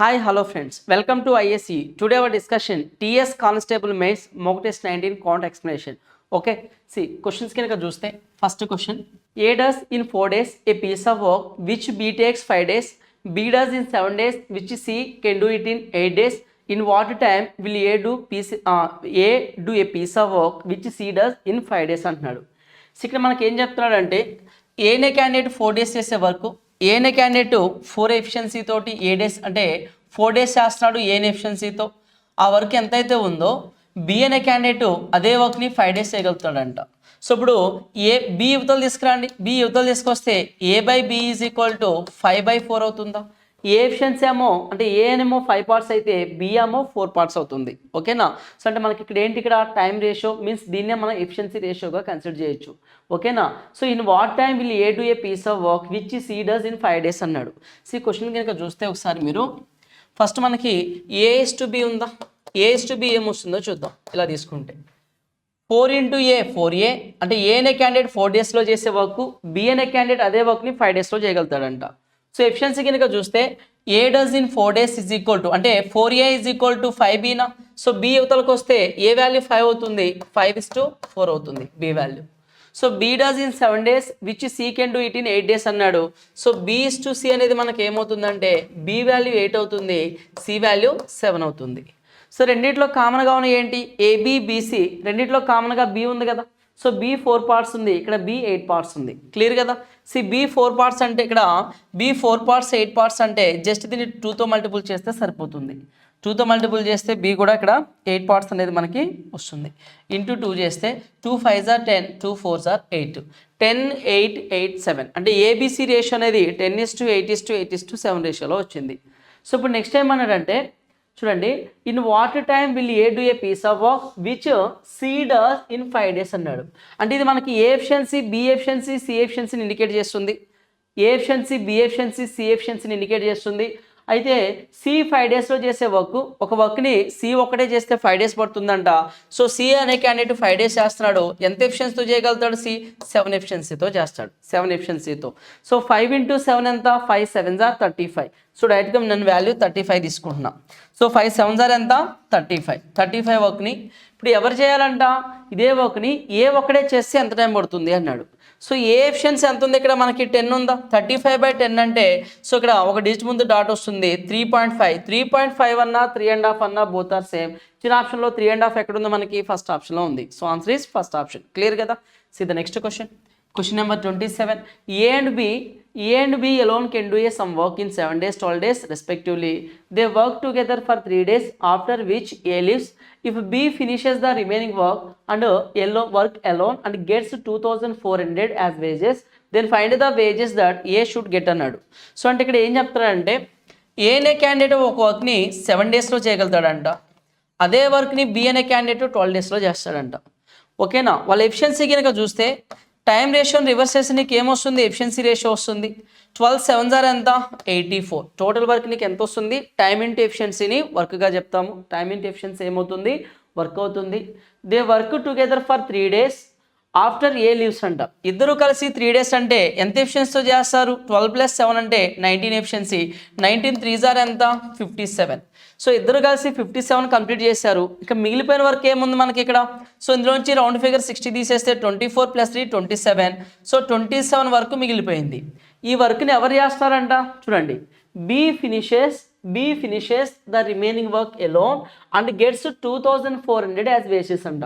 Hi, hello friends. Welcome to ISE. Today our discussion TS Constable Mains Mock Test 19 Quant Explanation. Okay, see questions can చూస్తే first question. A does in 4 days a piece of work which B takes 5 days. B does in 7 days which C can do it in 8 days. In what time will A do a piece of work which C does in 5 days అంటున్నాడు. So ఇక్కడ మనకి ఏం చెప్తున్నాడంటే ఏనే candidate 4 days చేసే work ఏనే candidate 4 efficiency తోటి ఏ days అంటే 4 days చేస్తున్నాడు ఏనే ఎఫిషియన్సీతో ఆ వర్క్ ఎంతైతే ఉందో బి అనే క్యాండిడేట్ అదే వర్క్ని 5 days చేయగలుగుతాడంట. సో ఇప్పుడు బి యువతలు తీసుకురండి. బి యువతలు తీసుకొస్తే A/B ఈజ్ ఈక్వల్ టు 5/4 అవుతుందా? ఏ ఎఫిషియన్సీ ఏమో అంటే ఏ అనేమో 5 parts అయితే బి ఏమో 4 parts అవుతుంది. ఓకేనా? సో అంటే మనకి ఇక్కడ ఏంటి, ఇక్కడ టైం రేషియో మీన్స్ దీన్నే మనం ఎఫిషియన్సీ రేషియోగా కన్సిడర్ చేయొచ్చు. ఓకేనా? So in what time will A do a piece of work which C does in 5 days అన్నాడు. సో ఈ క్వశ్చన్ కనుక చూస్తే ఒకసారి మీరు ఫస్ట్ మనకి A/B ఉందా? A/B ఏమొస్తుందో చూద్దాం. ఇలా తీసుకుంటే 4 into A 4A అంటే ఏ అనే క్యాండిడేట్ 4 daysలో చేసే వర్క్ బి అనే క్యాండిడేట్ అదే వర్క్ని 5 daysలో చేయగలుగుతాడంట. సో ఎఫిషియన్సీ కనుక చూస్తే A does in 4 days is equal to అంటే 4A ఈజ్ ఈక్వల్ టు 5Bనా. సో బి యువతలకు వస్తే ఏ వాల్యూ 5 అవుతుంది, 5:4 అవుతుంది B value. So B does in 7 days which C can do it in 8 days అన్నాడు. So B/C అనేది మనకి ఏమవుతుందంటే బి వాల్యూ 8 అవుతుంది, సి వాల్యూ 7 అవుతుంది. సో రెండిట్లో కామన్గా ఉన్న ఏంటి, ABBC రెండిట్లో కామన్గా బి ఉంది కదా. సో B 4 parts ఉంది, ఇక్కడ B 8 parts ఉంది. క్లియర్ కదా? B 4 parts అంటే ఇక్కడ B 4 parts 8 parts అంటే జస్ట్ దీన్ని 2తో మల్టిపుల్ చేస్తే సరిపోతుంది. 2తో మల్టిపుల్ చేస్తే B కూడా ఇక్కడ 8 parts అనేది మనకి వస్తుంది. ఇంటూ 2 చేస్తే 2 5s are 10, 2 4s are 8, 10 8 8 7 అంటే ABC రేషియో అనేది 10:8:8:7 రేషియోలో వచ్చింది. సో ఇప్పుడు నెక్స్ట్ టైం అన్నాడంటే చూడండి, in what time will A do a piece of work which C does in 5 days అన్నాడు. అంటే ఇది మనకి A efficiency B efficiency C ఎఫిషియన్సీని ఇండికేట్ చేస్తుంది. A efficiency B efficiency C ఎఫిషియన్సీని ఇండికేట్ చేస్తుంది. అయితే సి 5 daysలో చేసే ఒక వర్క్ని సి ఒక్కటే చేస్తే 5 days పడుతుందంట. సో సి అనే క్యాండిడేట్ 5 days చేస్తున్నాడు. ఎంత ఎఫిషియన్సీతో చేయగలుగుతాడు? సి 7 ఎఫిషియన్సీతో చేస్తాడు, 7 ఎఫిషియన్సీతో. సో 5 into 7 ఎంత, 5 7s are 35. సో డైరెక్ట్గా నేను వాల్యూ 35 తీసుకుంటున్నా. సో 5 7s are ఎంత, 35 వర్క్ని ఇప్పుడు ఎవరు చేయాలంట, ఇదే వర్క్ని ఏ ఒక్కడే చేస్తే ఎంత టైం పడుతుంది అన్నాడు. సో ఏ ఎఫిషియన్సీ ఎంత ఉంది, ఇక్కడ మనకి 10 ఉందా, 35/10 అంటే సో ఇక్కడ ఒక డిజిట్ ముందు డాట్ వస్తుంది 3.5 అన్నా 3.5 అన్నా బోత్ ఆర్ సేమ్. చిన్న ఆప్షన్లో 3.5 ఎక్కడ ఉందో మనకి ఫస్ట్ ఆప్షన్లో ఉంది. So answer is first option. Clear కదా? See the next question. Question number 27. A and B alone can do some work in 7 days, 12 days respectively. They work together for 3 days, after which A leaves. If B finishes the remaining work and work alone and gets 2,400 as wages, then find the wages that A should get అన్నాడు. So అంటే ఇక్కడ ఏం చెప్తాడంటే ఏ అనే candidate ఒక వర్క్ని 7 daysలో చేయగలుగుతాడంట. అదే వర్క్ని బి అనే క్యాండిడేట్ 12 daysలో చేస్తాడంట. ఓకేనా? వాళ్ళ ఎఫిషియన్సీ కనుక చూస్తే టైం రేషియోని రివర్స్ చేసి నీకు ఏమొస్తుంది, ఎఫిషియన్సీ రేషియో వస్తుంది. 12 7s are ఎంత, 84. టోటల్ వర్క్ నీకు ఎంత వస్తుంది, టైం ఇంటూ ఎఫిషియన్సీని వర్క్గా చెప్తాము. టైం ఇంటూ ఎఫిషియన్సీ ఏమవుతుంది, వర్క్ అవుతుంది. They work together for 3 days after A leaves అంట. ఇద్దరు కలిసి 3 days అంటే ఎంత ఎఫిషియన్సీతో చేస్తారు, 12 + 7 అంటే 19 ఎఫిషియన్సీ. 19 3s are ఎంత, 57. సో ఇద్దరు కలిసి 57 కంప్లీట్ చేశారు. ఇక మిగిలిపోయిన వర్క్ ఏముంది మనకి ఇక్కడ, సో ఇందులోంచి రౌండ్ ఫిగర్ 60 తీసేస్తే 24 + 3 27. సో 27 వరకు మిగిలిపోయింది. ఈ వర్క్ని ఎవరు చేస్తారంట చూడండి, B finishes the remaining work alone and gets 2,400 as wages అంట.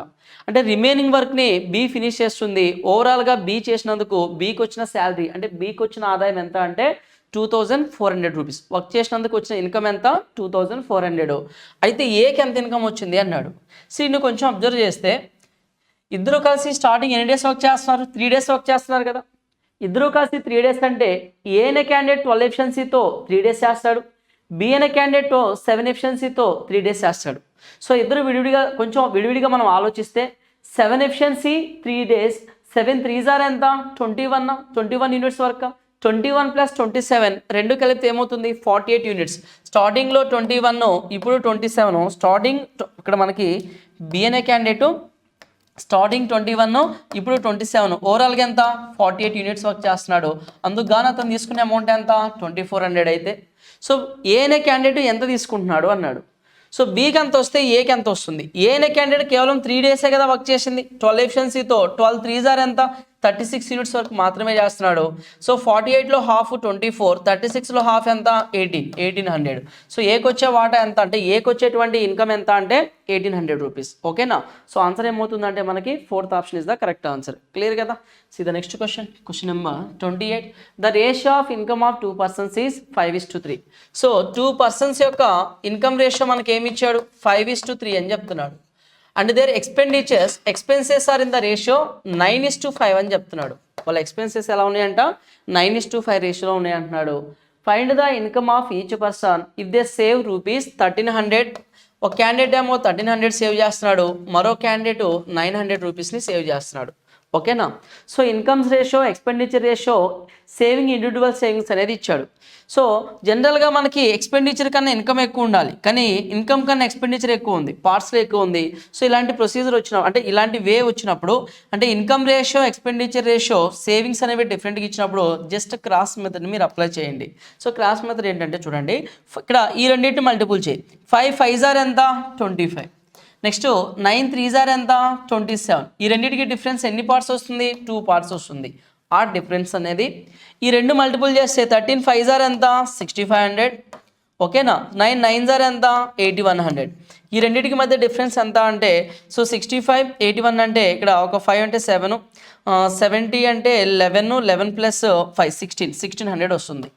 అంటే రిమైనింగ్ వర్క్ని బి ఫినిష్ చేస్తుంది. ఓవరాల్గా బి చేసినందుకు బీకి వచ్చిన శాలరీ అంటే బీకి వచ్చిన ఆదాయం ఎంత అంటే 2,400 రూపీస్. వర్క్ చేసినందుకు వచ్చిన ఇన్కమ్ ఎంత, 2,400. అయితే ఏకి ఎంత ఇన్కమ్ వచ్చింది అన్నాడు. సో ఇన్ని కొంచెం అబ్జర్వ్ చేస్తే ఇద్దరు కలిసి స్టార్టింగ్ ఎన్ని డేస్ వర్క్ చేస్తున్నారు, 3 days వర్క్ చేస్తున్నారు కదా. ఇద్దరు కలిసి 3 days అంటే ఏ అనే క్యాండిడేట్ 12 ఎఫిషియన్సీతో 3 days చేస్తాడు, బి అనే క్యాండిడేట్ 7 ఎఫిషియన్సీతో 3 days చేస్తాడు. సో ఇద్దరు విడివిడిగా మనం ఆలోచిస్తే 7 ఎఫిషియన్సీ 3 days, 7 3s are ఎంత, 21 యూనిట్స్ వర్క్. 21 + 27 రెండు కలిపితే ఏమవుతుంది, 48 యూనిట్స్. స్టార్టింగ్లో 21, ఇప్పుడు 27. స్టార్టింగ్ ఇక్కడ మనకి బి అనే క్యాండిడేట్ స్టార్టింగ్ 21, ఇప్పుడు 27, ఓవరాల్గా ఎంత 48 యూనిట్స్ వర్క్ చేస్తున్నాడు. అందుకు గాను అతను తీసుకునే అమౌంట్ ఎంత 2400 అయితే సో ఏ అనే క్యాండిడేట్ ఎంత తీసుకుంటున్నాడు అన్నాడు. సో బీకి ఎంత వస్తే ఏకి ఎంత వస్తుంది. ఏ అనే క్యాండిడేట్ కేవలం 3 డేసే కదా వర్క్ చేసింది. 12 ఎఫిషియన్సీతో 12 3s ఆర్ ఎంత 36 యూనిట్స్ వరకు మాత్రమే చేస్తున్నాడు. సో 48లో హాఫ్ 24, 36లో హాఫ్ ఎంత 1800. సో ఏకి వచ్చే వాటా ఎంత అంటే ఏకి వచ్చేటువంటి ఇన్కమ్ ఎంత అంటే 1800 రూపీస్. ఓకేనా. సో ఆన్సర్ ఏమవుతుందంటే మనకి 4th option is the correct answer. Clear కదా. See the next question, question number 28. The ratio of income of 2 persons is 5:3. So 2 persons యొక్క ఇన్కమ్ రేషియో మనకి ఏమి ఇచ్చాడు 5:3 అని చెప్తున్నాడు. And their expenses are in the ratio 9:5 అని చెప్తున్నాడు. వాళ్ళ ఎక్స్పెన్సెస్ ఎలా ఉన్నాయంట 9:5 రేషియోలో ఉన్నాయి అంటున్నాడు. Find the income of each person if they save rupees 1300. ఒక క్యాండిడేట్ ఏమో 1300 సేవ్ చేస్తున్నాడు, మరో క్యాండిడేట్ 900 రూపీస్ని సేవ్ చేస్తున్నాడు. ఓకేనా. So incomes ratio, expenditure ratio, saving, individual savings అనేది ఇచ్చాడు. సో జనరల్గా మనకి ఎక్స్పెండిచర్ కన్నా ఇన్కమ్ ఎక్కువ ఉండాలి, కానీ ఇన్కమ్ కన్నా ఎక్స్పెండిచర్ ఎక్కువ ఉంది, పార్ట్స్లో ఎక్కువ ఉంది. సో ఇలాంటి ప్రొసీజర్ వచ్చినప్పుడు అంటే ఇలాంటి వే వచ్చినప్పుడు అంటే income ratio, expenditure ratio, savings అనేవి డిఫరెంట్గా ఇచ్చినప్పుడు జస్ట్ క్రాస్ మెథడ్ని మీరు అప్లై చేయండి. సో క్రాస్ మెథడ్ ఏంటంటే చూడండి, ఇక్కడ ఈ రెండింటిని మల్టిపుల్ చేయి. 5 5s ఆర్ ఎంత 25. నెక్స్ట్ 9 3s ఆర్ ఎంత 27. ఈ రెండింటికి డిఫరెన్స్ ఎన్ని పార్ట్స్ వస్తుంది 2 పార్ట్స్ వస్తుంది. ఆ డిఫరెన్స్ అనేది ఈ రెండు మల్టిపుల్ చేస్తే 13 5s ఆర్ ఎంత 6500. ఓకేనా. 9 9s ఆర్ ఎంత 8100. ఈ రెండింటికి మధ్య డిఫరెన్స్ ఎంత అంటే సో 65 81 అంటే ఇక్కడ ఒక 5 అంటే 7, 70 అంటే 11, 11 ప్లస్ 5 1600 వస్తుంది.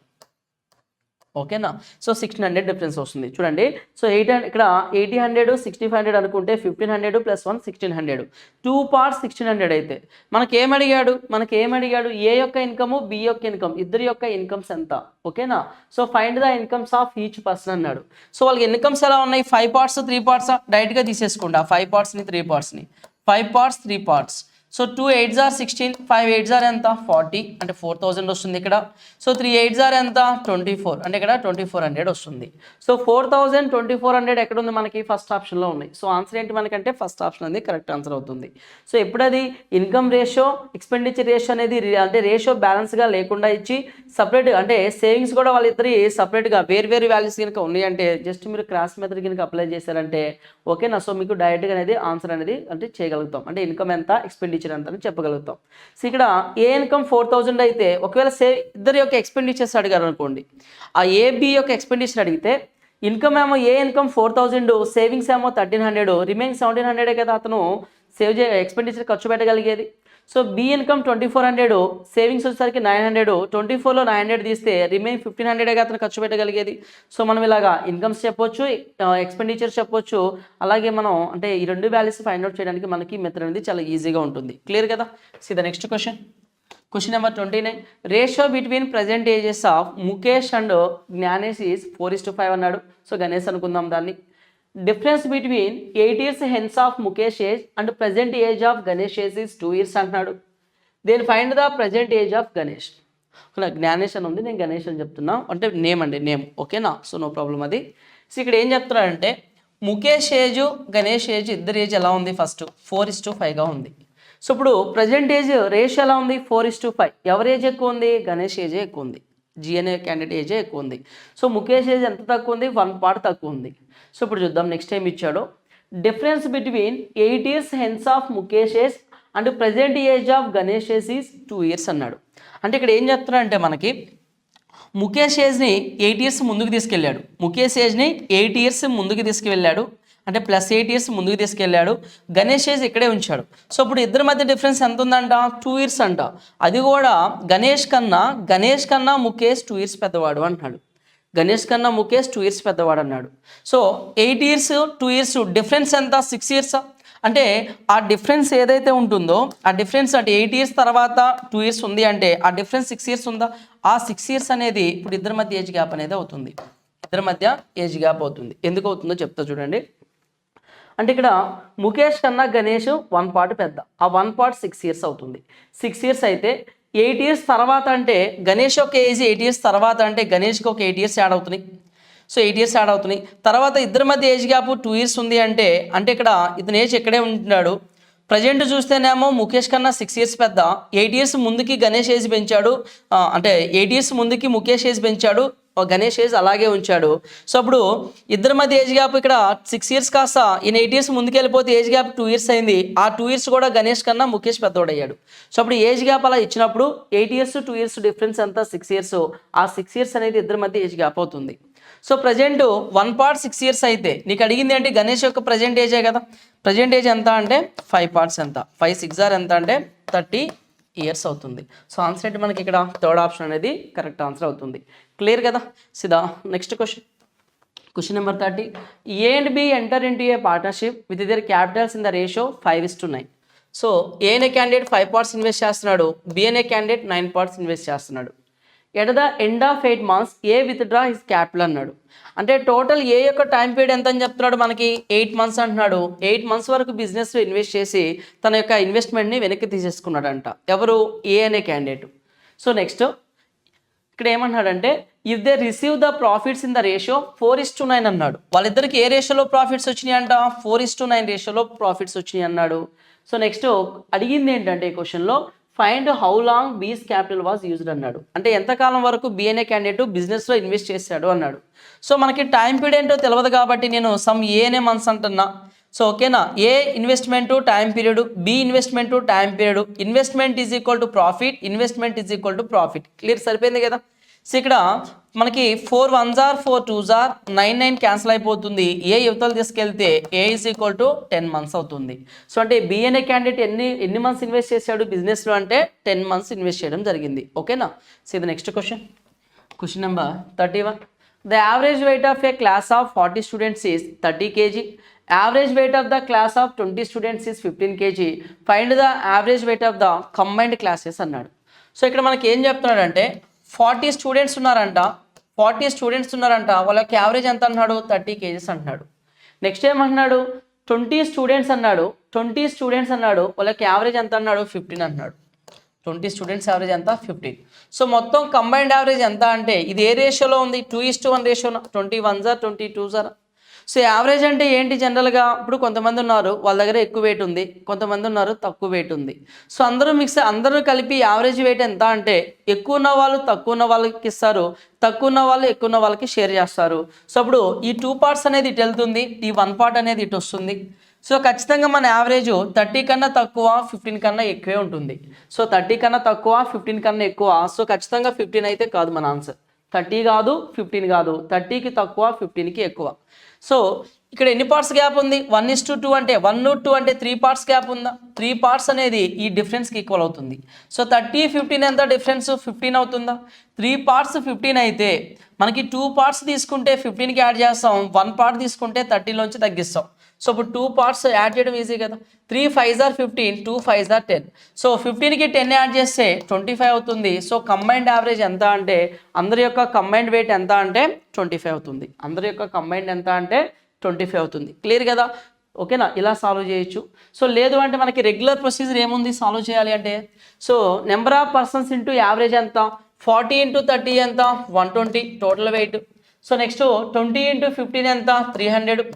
ఓకేనా. సో 1600 డిఫరెన్స్ వస్తుంది చూడండి. సో 800 ఇక్కడ 8000 6500 అనుకుంటే 1500 ప్లస్ 1 1600. 2 పార్ట్స్ 1600 అయితే మనకేమడిగాడు ఏ యొక్క ఇన్కమ్ బి యొక్క ఇన్కమ్ ఇద్దరి యొక్క ఇన్కమ్స్ ఎంత. ఓకేనా. So find the incomes of each person అన్నాడు. సో వాళ్ళకి ఇన్కమ్స్ ఎలా ఉన్నాయి 5 పార్ట్స్ 3 పార్ట్స్ డైరెక్ట్గా తీసేసుకోండి. 5 పార్ట్స్ని 3 పార్ట్స్ని 5 parts 3 parts. So 2 8s are 16, 5 8s are ఎంత 40 అంటే 4000 వస్తుంది ఇక్కడ. సో 3 8s ఆర్ ఎంత 24 అంటే ఇక్కడ 2400 వస్తుంది. సో 4000 2400 ఎక్కడ ఉంది మనకి ఫస్ట్ ఆప్షన్లో ఉన్నాయి. సో ఆన్సర్ ఏంటి మనకంటే ఫస్ట్ ఆప్షన్ అనేది కరెక్ట్ ఆన్సర్ అవుతుంది. సో ఎప్పుడది ఇన్కమ్ రేషియో, ఎక్స్పెండిచర్ రేషియో అనేది అంటే రేషియో బ్యాలెన్స్గా లేకుండా ఇచ్చి సపరేట్ అంటే సేవింగ్స్ కూడా వాళ్ళిద్దరి సపరేట్గా వేరు వాల్యూస్ కనుక ఉన్నాయంటే జస్ట్ మీరు క్రాస్ మెథడ్ కనుక అప్లై చేశారంటే ఓకేనా. సో మీకు డైరెక్ట్గా అనేది ఆన్సర్ అనేది అంటే చేయగలుగుతాం. అంటే ఇన్కమ్ ఎంత ఎక్స్పెండిచర్ ఎంత అని చెప్పగలుగుతాం. సో ఇక్కడ ఏ ఇన్కమ్ 4000 అయితే ఒకవేళ ఇద్దరి యొక్క ఎక్స్పెండిచర్స్ అడిగారు అనుకోండి, ఆ ఏబి యొక్క ఎక్స్పెండిచర్ అడిగితే ఇన్కమ్ ఏమో ఏ ఇన్కమ్ 4000, సేవింగ్స్ ఏమో 1300, రిమైనింగ్ 1700 కదా అతను ఎక్స్పెండిచర్ ఖర్చు పెట్టగలిగేది. సో బి ఇన్కమ్ 2400, సేవింగ్స్ వచ్చేసరికి 900, 24లో 900 తీస్తే రిమైన్ 1500గా అతను ఖర్చు పెట్టగలిగేది. సో మనం ఇలాగా ఇన్కమ్స్ చెప్పొచ్చు, ఎక్స్పెండిచర్ చెప్పొచ్చు. అలాగే మనం అంటే ఈ రెండు వాల్యూస్ ఫైండ్ అవుట్ చేయడానికి మనకి మెథడ్ అనేది చాలా ఈజీగా ఉంటుంది. క్లియర్ కదా. See the next question, question number 29. Ratio between present ages of Mukesh and Gnanesh is 4:5 అన్నాడు. సో గణేష్ అనుకుందాం దాన్ని. Difference between 8 years hence of Mukesh age and present age of Ganesh age is 2 years అంటున్నాడు. Then find the present age of Ganesh. Gnanesh అని ఉంది, నేను గణేష్ అని చెప్తున్నా, అంటే నేమ్ అండి నేమ్. ఓకేనా. సో నో ప్రాబ్లం అది. సో ఇక్కడ ఏం చెప్తున్నాడంటే ముఖేష్ ఏజ్ గణేష్ ఏజ్ ఇద్దరు ఏజ్ ఎలా ఉంది ఫస్ట్ 4:5గా ఉంది. సో ఇప్పుడు ప్రజెంట్ ఏజ్ రేషియో ఎలా ఉంది 4:5. ఎవరి ఏజ్ ఎక్కువ ఉంది గణేష్ ఏజే ఎక్కువ ఉంది, జీ అనే క్యాండిడేట్ ఏజే ఎక్కువ ఉంది. సో ముఖేష్ ఏజ్ ఎంత తక్కువ ఉంది 1 part తక్కువ ఉంది. సో ఇప్పుడు చూద్దాం నెక్స్ట్ టైం ఇచ్చాడు. Difference between 8 years hence of Mukesh age and present age of Ganesh age is 2 years అన్నాడు. అంటే ఇక్కడ ఏం చెప్తున్నా అంటే మనకి ముఖేష్ ఏజ్ని 8 years ముందుకు తీసుకెళ్ళాడు. ముఖేష్ ఏజ్ని 8 years ముందుకు తీసుకువెళ్ళాడు, అంటే +8 years ముందుకు తీసుకెళ్ళాడు. గణేష్ ఏజ్ ఇక్కడే ఉంచాడు. సో ఇప్పుడు ఇద్దరి మధ్య డిఫరెన్స్ ఎంత ఉందంట 2 years అంట. అది కూడా గణేష్ కన్నా ముఖేష్ 2 years పెద్దవాడు అంటున్నాడు. గణేష్ కన్నా ముఖేష్ 2 years పెద్దవాడు అన్నాడు. సో 8 years 2 years డిఫరెన్స్ ఎంత 6 years. అంటే ఆ డిఫరెన్స్ ఏదైతే ఉంటుందో ఆ డిఫరెన్స్ అంటే 8 years తర్వాత 2 years ఉంది అంటే ఆ డిఫరెన్స్ 6 years ఉందా, ఆ 6 years అనేది ఇప్పుడు ఇద్దరి మధ్య ఏజ్ గ్యాప్ అనేది అవుతుంది. ఇద్దరి మధ్య ఏజ్ గ్యాప్ అవుతుంది. ఎందుకు అవుతుందో చెప్తా చూడండి. అంటే ఇక్కడ ముఖేష్ కన్నా గణేష్ 1 part పెద్ద, ఆ 1 part 6 years అవుతుంది. 6 years అయితే 8 years తర్వాత అంటే గణేష్ యొక్క ఏజ్ 8 years తర్వాత అంటే గణేష్కి ఒక 8 years యాడ్ అవుతున్నాయి. సో 8 years యాడ్ అవుతున్నాయి. తర్వాత ఇద్దరి మధ్య ఏజ్ గ్యాప్ 2 years ఉంది అంటే ఇక్కడ ఇతని ఏజ్ ఎక్కడే ఉంటున్నాడు ప్రజెంట్ చూస్తేనేమో ముఖేష్ కన్నా 6 ఇయర్స్ పెద్ద, 8 ఇయర్స్ ముందుకి గణేష్ ఏజ్ పెంచాడు, అంటే 8 ఇయర్స్ ముందుకి ముఖేష్ ఏజ్ పెంచాడు, గణేష్ ఏజ్ అలాగే ఉంచాడు. సో అప్పుడు ఇద్దరి మధ్య ఏజ్ గ్యాప్ ఇక్కడ 6 ఇయర్స్ కాస్త ఈయన 8 ఇయర్స్ ముందుకు వెళ్ళిపోతే ఏజ్ గ్యాప్ 2 ఇయర్స్ అయింది. ఆ 2 ఇయర్స్ కూడా గణేష్ కన్నా ముఖేష్ పెద్దోడయ్యాడు. సో అప్పుడు ఏజ్ గ్యాప్ అలా ఇచ్చినప్పుడు 8 ఇయర్స్ 2 ఇయర్స్ డిఫరెన్స్ అంతా 6 ఇయర్స్. ఆ 6 ఇయర్స్ అనేది ఇద్దరి మధ్య ఏజ్ గ్యాప్ అవుతుంది. సో ప్రజెంట్ 1 పార్ట్ 6 ఇయర్స్ అయితే నీకు అడిగింది ఏంటి, గణేష్ యొక్క ప్రజెంట్ ఏజే కదా. ప్రజెంట్ ఏజ్ ఎంత అంటే 5 పార్ట్స్ ఎంత, 5 6 ఎంత అంటే 30 ఇయర్స్ అవుతుంది. సో ఆన్సర్ ఏంటి మనకి ఇక్కడ థర్డ్ ఆప్షన్ అనేది కరెక్ట్ ఆన్సర్ అవుతుంది. క్లియర్ కదా. See the next question number 30. A and B enter into a partnership with their capitals in the ratio 5:9. So A అనే క్యాండిడేట్ 5 పార్ట్స్ ఇన్వెస్ట్ చేస్తున్నాడు, బి అనే క్యాండిడేట్ 9 పార్ట్స్ ఇన్వెస్ట్ చేస్తున్నాడు. At the end of 8 months A withdraw his capital అన్నాడు. అంటే total ఏ యొక్క time period ఎంత అని చెప్తున్నాడు మనకి, 8 months అంటున్నాడు. 8 months వరకు బిజినెస్లో ఇన్వెస్ట్ చేసి తన యొక్క ఇన్వెస్ట్మెంట్ని వెనక్కి తీసేసుకున్నాడంట. ఎవరు, ఏ అనే క్యాండిడేట్. సో నెక్స్ట్ ఇక్కడ ఏమన్నాడంటే if they receive the profits in the ratio 4:9 అన్నాడు. వాళ్ళిద్దరికి ఏ రేషియోలో ప్రాఫిట్స్ వచ్చినాయి అంట, 4:9 రేషియోలో ప్రాఫిట్స్ వచ్చినాయి అన్నాడు. సో నెక్స్ట్ అడిగింది ఏంటంటే ఈ క్వశ్చన్లో ఫైండ్ హౌ లాంగ్ బీస్ క్యాపిటల్ వాజ్ యూజ్డ్ అన్నాడు. అంటే ఎంతకాలం వరకు బి అనే క్యాండిడేట్ బిజినెస్లో ఇన్వెస్ట్ చేశాడు అన్నాడు. సో మనకి టైం పీరియడ్ ఏంటో తెలియదు కాబట్టి నేను సమ్ ఏ అనే మంత్స్ అంటున్నా. సో ఓకేనా, A investment time period, B investment time period, investment is equal to profit, investment is equal to profit. Clear, సరిపోయింది కదా. సో ఇక్కడ మనకి 4 1s 4 2s 9 క్యాన్సిల్ అయిపోతుంది. ఏ యువతలు తీసుకెళ్తే ఏ ఈజ్ ఈక్వల్ టు 10 months అవుతుంది. సో అంటే బి అనే క్యాండిడేట్ ఎన్ని మంత్స్ ఇన్వెస్ట్ చేశాడు బిజినెస్లో అంటే 10 months ఇన్వెస్ట్ చేయడం జరిగింది. ఓకేనా. సో ఇది next question number 31. The average weight of A class of 40 students is 30 kg. Average weight of the class of 20 students is 15 kg. Find the average weight of the combined classes అన్నాడు. So ఇక్కడ మనకి ఏం చెప్తున్నాడంటే 40 students ఉన్నారంట, వాళ్ళకి average ఎంత అన్నాడు, 30 kgs అంటున్నాడు. నెక్స్ట్ ఏమంటున్నాడు 20 స్టూడెంట్స్ అన్నాడు, వాళ్ళకి యావరేజ్ ఎంత అన్నాడు, 15 అన్నాడు. 20 స్టూడెంట్స్ యావరేజ్ ఎంత, 15. సో మొత్తం కంబైన్డ్ యావరేజ్ ఎంత అంటే ఇది ఏ రేషియోలో ఉంది, 2:1 రేషియోలో. 20 1s 20 2s. సో యావరేజ్ అంటే ఏంటి, జనరల్గా ఇప్పుడు కొంతమంది ఉన్నారు వాళ్ళ దగ్గర ఎక్కువ వెయిట్ ఉంది, కొంతమంది ఉన్నారు తక్కువ వెయిట్ ఉంది. సో అందరూ కలిపి యావరేజ్ వెయిట్ ఎంత అంటే ఎక్కువ ఉన్న వాళ్ళు తక్కువ ఉన్న వాళ్ళకి ఇస్తారు, తక్కువ ఉన్న వాళ్ళు ఎక్కువ ఉన్న వాళ్ళకి షేర్ చేస్తారు. సో అప్పుడు ఈ 2 parts అనేది ఇటు వెళ్తుంది, ఈ 1 part అనేది ఇటు వస్తుంది. సో ఖచ్చితంగా మన యావరేజ్ 30 కన్నా తక్కువ 15 కన్నా ఎక్కువే ఉంటుంది. సో 30 కన్నా తక్కువ 15 కన్నా ఎక్కువ. సో ఖచ్చితంగా 15 అయితే కాదు మన ఆన్సర్. 30 కాదు 15 కాదు, 30కి తక్కువ 15కి ఎక్కువ. సో ఇక్కడ ఎన్ని పార్ట్స్ గ్యాప్ ఉంది, 1:2 అంటే 1:2 అంటే 3 parts గ్యాప్ ఉందా. 3 parts అనేది ఈ డిఫరెన్స్కి ఈక్వల్ అవుతుంది. సో 30 15 ఎంత డిఫరెన్స్, 15 అవుతుందా. 3 parts 15 అయితే మనకి 2 parts తీసుకుంటే 15కి యాడ్ చేస్తాం, 1 part తీసుకుంటే 30లోంచి తగ్గిస్తాం. సో ఇప్పుడు 2 parts యాడ్ చేయడం ఈజీ కదా. 3 5s 15, 2 5s 10. సో 15కి 10 యాడ్ చేస్తే 25 అవుతుంది. సో కంబైన్డ్ యావరేజ్ ఎంత అంటే అందరి యొక్క కంబైన్డ్ వెయిట్ ఎంత అంటే 25 అవుతుంది. అందరి యొక్క కంబైన్డ్ ఎంత అంటే 25 అవుతుంది. క్లియర్ కదా. ఓకేనా, ఇలా సాల్వ్ చేయొచ్చు. సో లేదు అంటే మనకి రెగ్యులర్ ప్రొసీజర్ ఏముంది సాల్వ్ చేయాలి అంటే, so number of persons into average ఎంత, 40 × 30 ఎంత, 120 టోటల్ వెయిట్. సో నెక్స్ట్ 20 × 15 ఎంత, 300.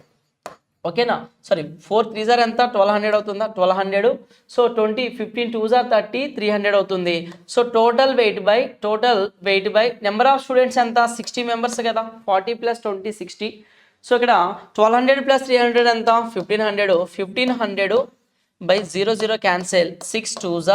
ఓకేనా, సారీ 4 3s ఎంత, 1200 అవుతుందా, 1200. సో 20 15 2s 30, 300 అవుతుంది. So total weight by number of students ఎంత, 60 members కదా, 40 + 20 60. సో ఇక్కడ 1200 + 300 ఎంత, 1500. 1500 by 0 0 క్యాన్సిల్, 6 2s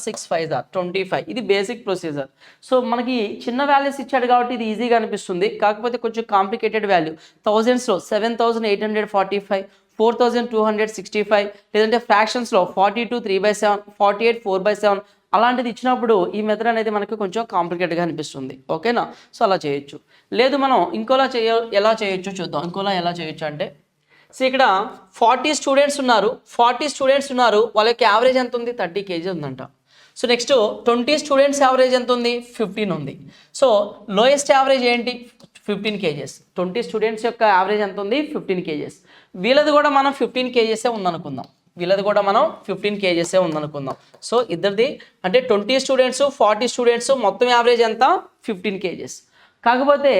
6 5s 25. ఇది బేసిక్ ప్రొసీజర్. సో మనకి చిన్న వాల్యూస్ ఇచ్చాడు కాబట్టి ఇది ఈజీగా అనిపిస్తుంది, కాకపోతే కొంచెం కాంప్లికేటెడ్ వాల్యూ థౌజండ్స్లో 7845, 4265, లేదంటే ఫ్రాక్షన్స్లో 42 3/7, 48 4/7 అలాంటిది ఇచ్చినప్పుడు ఈ మెథడ్ అనేది మనకి కొంచెం కాంప్లికేటెడ్గా అనిపిస్తుంది. ఓకేనా, సో అలా చేయొచ్చు. లేదు మనం ఎలా చేయొచ్చు చూద్దాం. ఎలా చేయొచ్చు అంటే, సో ఇక్కడ 40 స్టూడెంట్స్ ఉన్నారు, వాళ్ళకి యావరేజ్ ఎంత ఉంది, 30 kg ఉందంట. సో నెక్స్ట్ 20 స్టూడెంట్స్ యావరేజ్ ఎంత ఉంది, 15 ఉంది. సో లోయెస్ట్ యావరేజ్ ఏంటి, 15 kgs. 20 స్టూడెంట్స్ యొక్క యావరేజ్ ఎంత ఉంది, 15 kgs. వీళ్ళది కూడా మనం 15 kgs ఉందనుకుందాం. సో ఇద్దరిది అంటే 20 స్టూడెంట్స్ 40 స్టూడెంట్స్ మొత్తం యావరేజ్ ఎంత, 15 kgs. కాకపోతే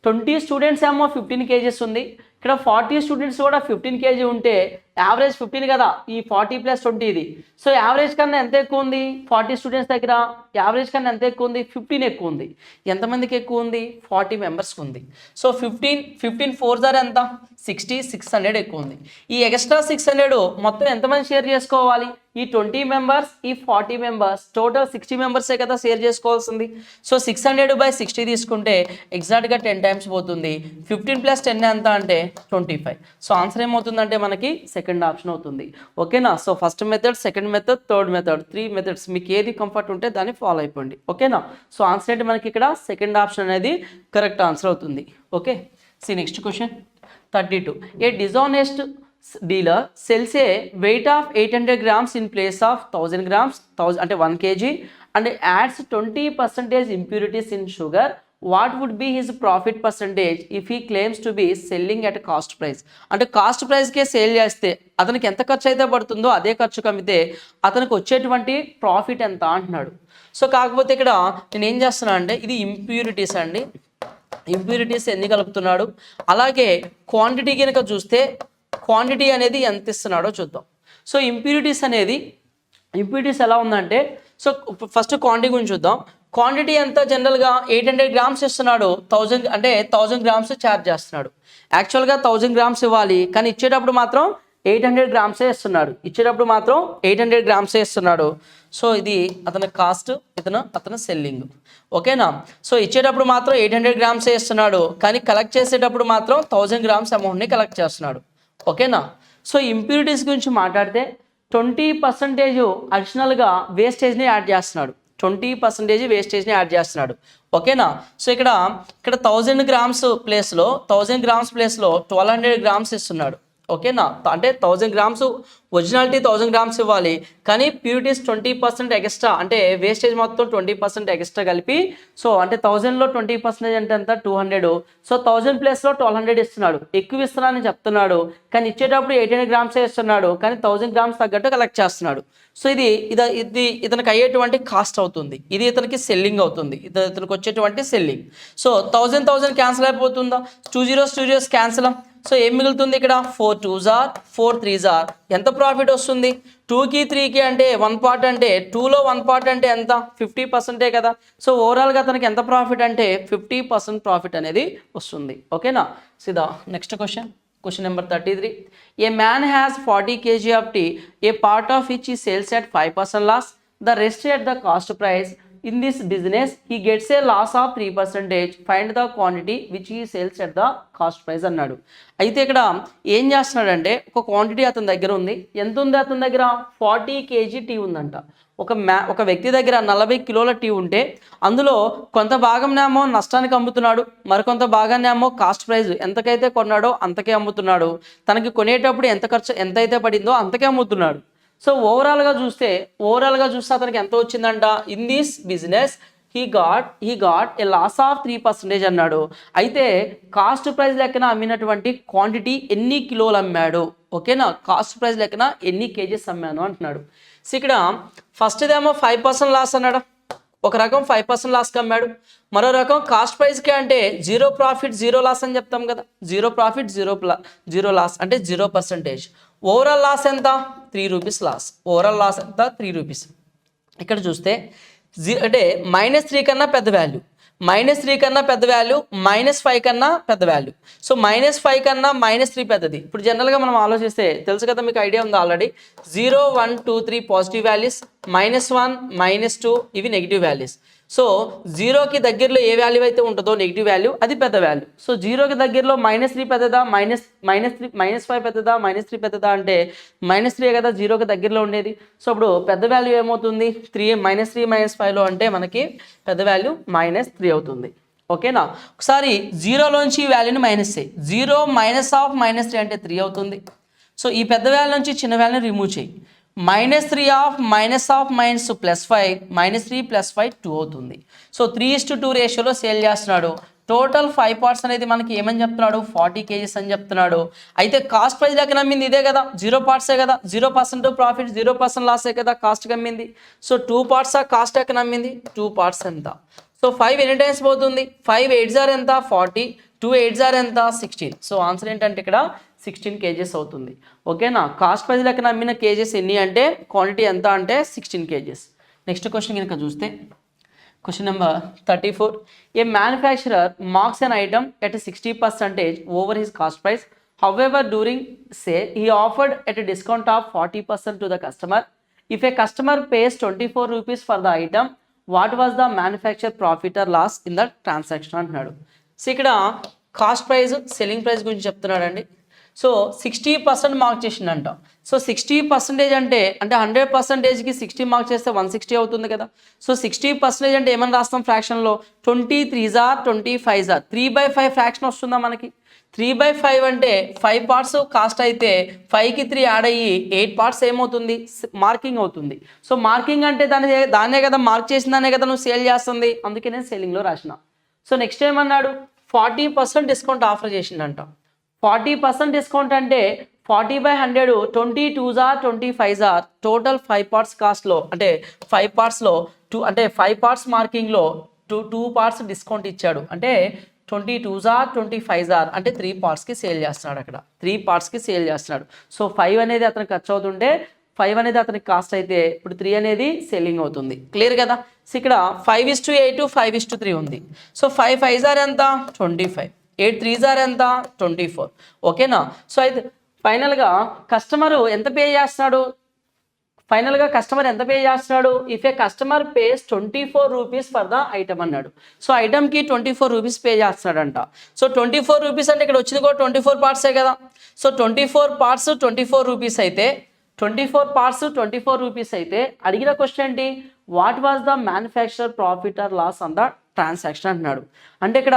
20 స్టూడెంట్స్ ఏమో 15 kgs ఉంది, ఇక్కడ 40 స్టూడెంట్స్ కూడా 15 kg ఉంటే యావరేజ్ 15 కదా, ఈ 40 + 20 ఇది. సో యావరేజ్ కన్నా ఎంత ఎక్కువ ఉంది 40 స్టూడెంట్స్ దగ్గర, యావరేజ్ కన్నా ఎంత ఎక్కువ ఉంది 15 ఎక్కువ ఉంది. ఎంతమందికి ఎక్కువ ఉంది 40 మెంబర్స్కి ఉంది. సో 15 4 జార్ ఎంత 60, 600 ఎక్కువ ఉంది. ఈ ఎక్స్ట్రా 600 మొత్తం ఎంతమంది షేర్ చేసుకోవాలి, ఈ 20 మెంబర్స్, ఈ 40 మెంబర్స్, టోటల్ 60 మెంబర్సే కదా షేర్ చేసుకోవాల్సింది. సో 600/60 తీసుకుంటే ఎగ్జాక్ట్గా 10 టైమ్స్ పోతుంది. 15 + 10 ఎంత అంటే 25. సో ఆన్సర్ ఏమవుతుందంటే మనకి సెకండ్ ఆప్షన్ అవుతుంది. ఓకేనా. So first method, second method, third method, 3 methods మీకు ఏది కంఫర్ట్ ఉంటే దాన్ని ఫాలో అయిపోండి. ఓకేనా. సో ఆన్సర్ ఏంటి మనకి ఇక్కడ సెకండ్ ఆప్షన్ అనేది కరెక్ట్ ఆన్సర్ అవుతుంది. Okay. See next question 32. A dishonest dealer sells a weight of 800 grams in place of 1000 grams, 1000 అంటే 1 kg, and adds 20% impurities in sugar. What would be his profit percentage if he claims to be selling at cost price? అంటే cost ప్రైస్కే sale చేస్తే అతనికి ఎంత ఖర్చు అయితే పడుతుందో అదే ఖర్చు కమ్మితే అతనికి వచ్చేటువంటి ప్రాఫిట్ ఎంత అంటున్నాడు. సో కాకపోతే ఇక్కడ నేను ఏం చేస్తున్నా అంటే ఇది ఇంప్యూరిటీస్ అండి. ఇంప్యూరిటీస్ ఎన్ని కలుపుతున్నాడు, అలాగే క్వాంటిటీ కనుక చూస్తే క్వాంటిటీ అనేది ఎంత ఇస్తున్నాడో చూద్దాం. సో ఇంప్యూరిటీస్ ఎలా ఉందంటే, సో ఫస్ట్ క్వాంటిటీ గురించి చూద్దాం. క్వాంటిటీ ఎంత జనరల్గా 800 గ్రామ్స్ ఇస్తున్నాడు, 1000 అంటే 1000 గ్రామ్స్ ఛార్జ్ చేస్తున్నాడు. యాక్చువల్గా 1000 గ్రామ్స్ ఇవ్వాలి, కానీ ఇచ్చేటప్పుడు మాత్రం 800 గ్రామ్సే ఇస్తున్నాడు. సో ఇది అతని కాస్ట్, అతను సెల్లింగ్. ఓకేనా. సో ఇచ్చేటప్పుడు మాత్రం 800 గ్రామ్సే ఇస్తున్నాడు, కానీ కలెక్ట్ చేసేటప్పుడు మాత్రం 1000 గ్రామ్స్ అమౌంట్ని కలెక్ట్ చేస్తున్నాడు. ఓకేనా. సో ఇంప్యూరిటీస్ గురించి మాట్లాడితే 20% అడిషనల్గా వేస్టేజ్ని యాడ్ చేస్తున్నాడు. 20% వేస్టేజ్ని యాడ్ చేస్తున్నాడు. ఓకేనా. సో ఇక్కడ 1000 గ్రామ్స్ ప్లేస్లో 1200 గ్రామ్స్ ఇస్తున్నాడు. ఓకేనా. అంటే 1000 గ్రామ్స్ ఒరిజినాలిటీ 1000 గ్రామ్స్ ఇవ్వాలి, కానీ ప్యూరిటీస్ 20% ఎక్స్ట్రా, అంటే వేస్టేజ్ మొత్తం 20% ఎక్స్ట్రా కలిపి, సో అంటే 1000లో 20% అంటే ఎంత 200. సో 1000 ప్లేస్లో 1200 ఇస్తున్నాడు, ఎక్కువ ఇస్తున్నానని చెప్తున్నాడు, కానీ ఇచ్చేటప్పుడు 800 గ్రామ్సే ఇస్తున్నాడు, కానీ 1000 గ్రామ్స్ తగ్గట్టు కలెక్ట్ చేస్తున్నాడు. సో ఇది ఇతనికి అయ్యేటువంటి కాస్ట్ అవుతుంది, ఇది ఇతనికి సెల్లింగ్ అవుతుంది, ఇతనికి వచ్చేటువంటి సెల్లింగ్. సో 1000 క్యాన్సిల్ అయిపోతుందా, 2 zeros క్యాన్సిల్. సో ఏం మిగులుతుంది ఇక్కడ 4 2s are 4 3s are ఎంత ప్రాఫిట్ వస్తుంది 2కి 3కి అంటే 1 పార్ట్, అంటే 2లో 1 పార్ట్ అంటే ఎంత 50% కదా. సో ఓవరాల్గా అతనికి ఎంత ప్రాఫిట్ అంటే 50% ప్రాఫిట్ అనేది వస్తుంది. ఓకేనా. See the next question number 33. A man has 40 kg of tea, ఏ పార్ట్ ఆఫ్ విచ్ he sells at 5% loss, the rest at the cost price. In this business he gets a loss of 3%. Find the quantity which he sells at the cost price అన్నాడు. అయితే ఇక్కడ ఏం చేస్తున్నాడంటే, ఒక క్వాంటిటీ అతని దగ్గర ఉంది. ఎంత ఉంది అతని దగ్గర 40 kg టీ ఉందంట. ఒక వ్యక్తి దగ్గర 40 కిలోల టీ ఉంటే అందులో కొంత భాగంనేమో నష్టానికి అమ్ముతున్నాడు, మరికొంత భాగాన్నేమో కాస్ట్ ప్రైస్ ఎంతకైతే కొన్నాడో అంతకే అమ్ముతున్నాడు. తనకి కొనేటప్పుడు ఎంతైతే పడిందో అంతకే అమ్ముతున్నాడు. సో ఓవరాల్గా చూస్తే అతనికి ఎంత వచ్చిందంట, in this business he got a loss of 3% అన్నాడు. అయితే కాస్ట్ ప్రైస్ లెక్కన అమ్మినటువంటి క్వాంటిటీ ఎన్ని కిలోలు అమ్మాడు. ఓకేనా. కాస్ట్ ప్రైస్ లెక్కన ఎన్ని కేజీస్ అమ్మాను అంటున్నాడు. సో ఇక్కడ ఫస్ట్దేమో 5% లాస్ అన్నాడు, ఒక రకం 5% లాస్కి అమ్మాడు, మరో రకం కాస్ట్ ప్రైస్కి అంటే 0 ప్రాఫిట్ 0 లాస్ అని చెప్తాం కదా. 0 ప్రాఫిట్ 0 లాస్ అంటే 0%. ఓవరాల్ లాస్ ఎంత 3 రూపీస్ లాస్. ఓవరాల్ లాస్ ఎంత 3 రూపీస్. ఇక్కడ చూస్తే అంటే -3 కన్నా పెద్ద వాల్యూ, -3 కన్నా పెద్ద వాల్యూ, -5 కన్నా పెద్ద వాల్యూ. సో -5 కన్నా -3 పెద్దది. ఇప్పుడు జనరల్గా మనం ఆలోచిస్తే తెలుసు కదా, మీకు ఐడియా ఉంది ఆల్రెడీ. 0 1 2 3 పాజిటివ్ వాల్యూస్, -1 -2 ఇవి నెగిటివ్ వాల్యూస్. సో 0కి దగ్గరలో ఏ వాల్యూ అయితే ఉంటుందో నెగిటివ్ వాల్యూ అది పెద్ద వాల్యూ. సో 0కి దగ్గరలో -3 పెద్దదా, -5 పెద్దదా, -3 పెద్దదా అంటే -3 కదా 0కి దగ్గరలో ఉండేది. సో ఇప్పుడు పెద్ద వాల్యూ ఏమవుతుంది -3 -5లో అంటే మనకి పెద్ద వాల్యూ -3 అవుతుంది. ఓకేనా. ఒకసారి 0లోంచి ఈ వాల్యూని మైనస్ చేయి, 0 -3 అంటే 3 అవుతుంది. సో ఈ పెద్ద వాల్యూ నుంచి చిన్న వాల్యూని రిమూవ్ చేయి. -3 ఆఫ్ +5 -3 +5 2 అవుతుంది. సో 3:2 రేషియోలో సేల్ చేస్తున్నాడు. టోటల్ 5 పార్ట్స్ అనేది మనకి ఏమని చెప్తున్నాడు 40 kgs అని చెప్తున్నాడు. అయితే కాస్ట్ ప్రైస్ లెక్క నమ్మింది ఇదే కదా, 0 పార్ట్సే కదా, 0% ప్రాఫిట్ 0% లాసే కదా కాస్ట్కి అమ్మింది. సో 2 పార్ట్స్ కాస్ట్ లెక్క నమ్మింది, 2 పార్ట్స్ ఎంత. సో 5 ఎన్ని టైమ్స్ పోతుంది, 5 8s ఎంత 40, 2 8s ఎంత 16. సో ఆన్సర్ ఏంటంటే ఇక్కడ 16 kgs అవుతుంది. ఓకేనా, కాస్ట్ ప్రైస్ లెక్కన అమ్మిన కేజెస్ ఎన్ని అంటే క్వాంటిటీ ఎంత అంటే 16 kgs. నెక్స్ట్ క్వశ్చన్ కనుక చూస్తే question number 34. A manufacturer marks an item at a 60% over his cost price. However, during sale, he offered at a discount of 40% to the customer. If a customer pays 24 rupees for the item, what was the manufacturer profit or loss in the transaction అంటున్నాడు. So ఇక్కడ cost price selling price గురించి చెప్తున్నాడండి. So 60% mark చేసిండంట. So 60% అంటే 100%కి 60 mark చేస్తే 160 అవుతుంది కదా. So 60% అంటే ఏమని రాస్తాం ఫ్రాక్షన్లో, 23s are 25s are 3/5 fraction వస్తుందా మనకి. 3/5 అంటే 5 పార్ట్స్ కాస్ట్ అయితే 5కి 3 యాడ్ అయ్యి 8 పార్ట్స్ ఏమవుతుంది, మార్కింగ్ అవుతుంది. సో మార్కింగ్ అంటే దాన్నే కదా, మార్క్ చేసిన దాన్నే కదా నువ్వు సేల్ చేస్తుంది, అందుకే నేను సేలింగ్లో రాసిన. సో నెక్స్ట్ ఏమన్నాడు, 40% డిస్కౌంట్ ఆఫర్ చేసిండంట. 40% డిస్కౌంట్ అంటే 40/100, 22s are 25s are total 5 parts కాస్ట్లో అంటే 5 పార్ట్స్లో 5 పార్ట్స్ మార్కింగ్లో 2 పార్ట్స్ డిస్కౌంట్ ఇచ్చాడు. అంటే 22s are 25s are అంటే 3 పార్ట్స్కి సేల్ చేస్తున్నాడు. అక్కడ 3 పార్ట్స్కి సేల్ చేస్తున్నాడు. సో 5 అనేది అతనికి ఖర్చు అవుతుంటే 5 అనేది అతనికి కాస్ట్ అయితే ఇప్పుడు 3 అనేది సెల్లింగ్ అవుతుంది. క్లియర్ కదా. సో ఇక్కడ 5:8 5:3 ఉంది. సో 5 5s are ఎంత 25, 8 3s are ఎంత 24. ఓకేనా. సో అయితే ఫైనల్గా కస్టమర్ ఎంత పే చేస్తున్నాడు, if a customer pays 24 rupees for the item అన్నాడు. సో ఐటమ్కి 24 రూపీస్ పే చేస్తున్నాడంట. సో 24 రూపీస్ అంటే ఇక్కడ వచ్చింది కూడా 24 పార్ట్సే కదా. సో 24 పార్ట్స్ 24 రూపీస్ అయితే 24 పార్ట్స్ 24 రూపీస్ అయితే అడిగిన క్వశ్చన్ ఏంటి, what was the manufacturer profit or loss on the transaction అంటున్నాడు. అంటే ఇక్కడ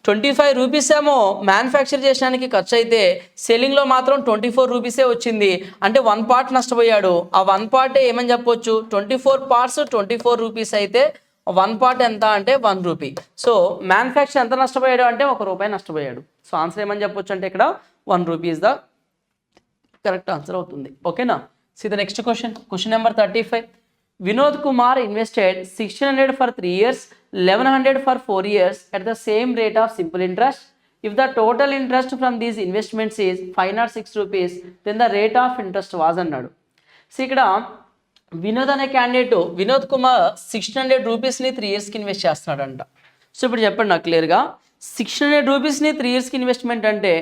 25 రూపీస్ ఏమో మ్యానుఫ్యాక్చర్ చేయడానికి ఖర్చు అయితే సెల్లింగ్లో మాత్రం 24 రూపీసే వచ్చింది. అంటే 1 పార్ట్ నష్టపోయాడు. ఆ 1 పార్టే ఏమని చెప్పొచ్చు, 24 పార్ట్స్ 24 రూపీస్ అయితే 1 పార్ట్ ఎంత అంటే 1 రూపీ. సో మ్యానుఫ్యాక్చర్ ఎంత నష్టపోయాడు అంటే 1 రూపాయి నష్టపోయాడు. సో ఆన్సర్ ఏమని చెప్పొచ్చు అంటే ఇక్కడ 1 rupee is the correct answer అవుతుంది. ఓకేనా. C the next question number 35. Vinod Kumar invested 1600 for 3 years, 1100 for 4 years at the same rate of simple interest. If the total interest from these investments is 506 rupees, then the rate of interest was అన్నాడు. So ఇక్కడ వినోద్ అనే candidate Vinod Kumar 1600 రూపీస్ని 3 ఇయర్స్కి invest చేస్తున్నాడంట. So ఇప్పుడు చెప్పండి నాకు క్లియర్గా, 1600 రూపీస్ని 3 ఇయర్స్కి investment అంటే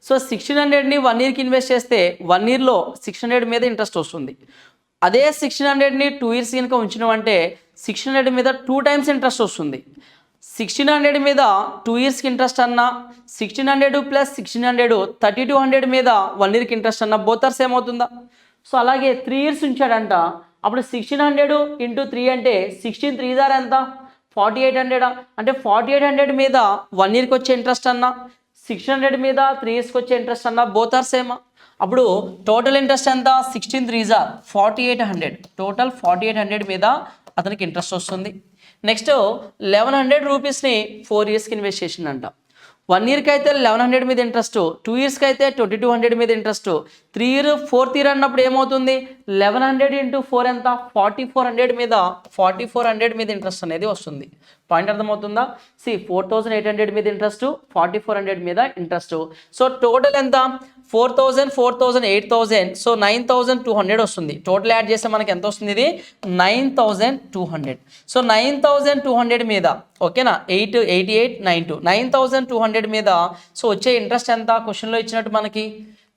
సో 1600ని 1 ఇయర్కి ఇన్వెస్ట్ చేస్తే 1 ఇయర్లో 600 మీద ఇంట్రెస్ట్ వస్తుంది. అదే 1600ని 2 ఇయర్స్ కనుక ఉంచినామంటే 1600 మీద 2 టైమ్స్ ఇంట్రెస్ట్ వస్తుంది. 1600 మీద 2 ఇయర్స్కి ఇంట్రెస్ట్ అన్నా 1600 ప్లస్ 1600 3200 మీద 1 ఇయర్కి ఇంట్రెస్ట్ అన్నా బోత్ ఆర్ సేమ్ అవుతుందా. సో అలాగే 3 ఇయర్స్ ఉంచాడంట. అప్పుడు 1600 ఇంటూ 3 అంటే 16 3s are ఎంత 4800. అంటే 4800 మీద 1 ఇయర్కి వచ్చే ఇంట్రెస్ట్ అన్నా 600 మీద 3 ఇయర్స్కి వచ్చే ఇంట్రెస్ట్ అన్నా బోత్ ఆర్ సేమా. అప్పుడు టోటల్ ఇంట్రెస్ట్ ఎంత 16 3s are 4800. టోటల్ 4800 మీద అతనికి ఇంట్రెస్ట్ వస్తుంది. నెక్స్ట్ 1100 రూపీస్ని 4 ఇయర్స్కి ఇన్వెస్ట్ చేసిందంట. 1 ఇయర్కి అయితే 1100 మీద ఇంట్రెస్ట్, 2 ఇయర్స్కి అయితే 2200 మీద ఇంట్రెస్ట్, 3 ఇయర్ 4th ఇయర్ అన్నప్పుడు ఏమవుతుంది 1100 ఇంటూ 4 ఎంత 4400 మీద ఇంట్రెస్ట్ అనేది వస్తుంది. పాయింట్ అర్థమవుతుందా. 4800 మీద ఇంట్రెస్ట్, 4400 మీద ఇంట్రెస్ట్. సో టోటల్ ఎంత 4000 4000 8000. సో 9200 వస్తుంది. టోటల్ యాడ్ చేస్తే మనకి ఎంత వస్తుంది, ఇది 9200. సో 9200 మీద ఓకేనా 88 92 9200 మీద సో వచ్చే ఇంట్రెస్ట్ ఎంత క్వశ్చన్లో ఇచ్చినట్టు మనకి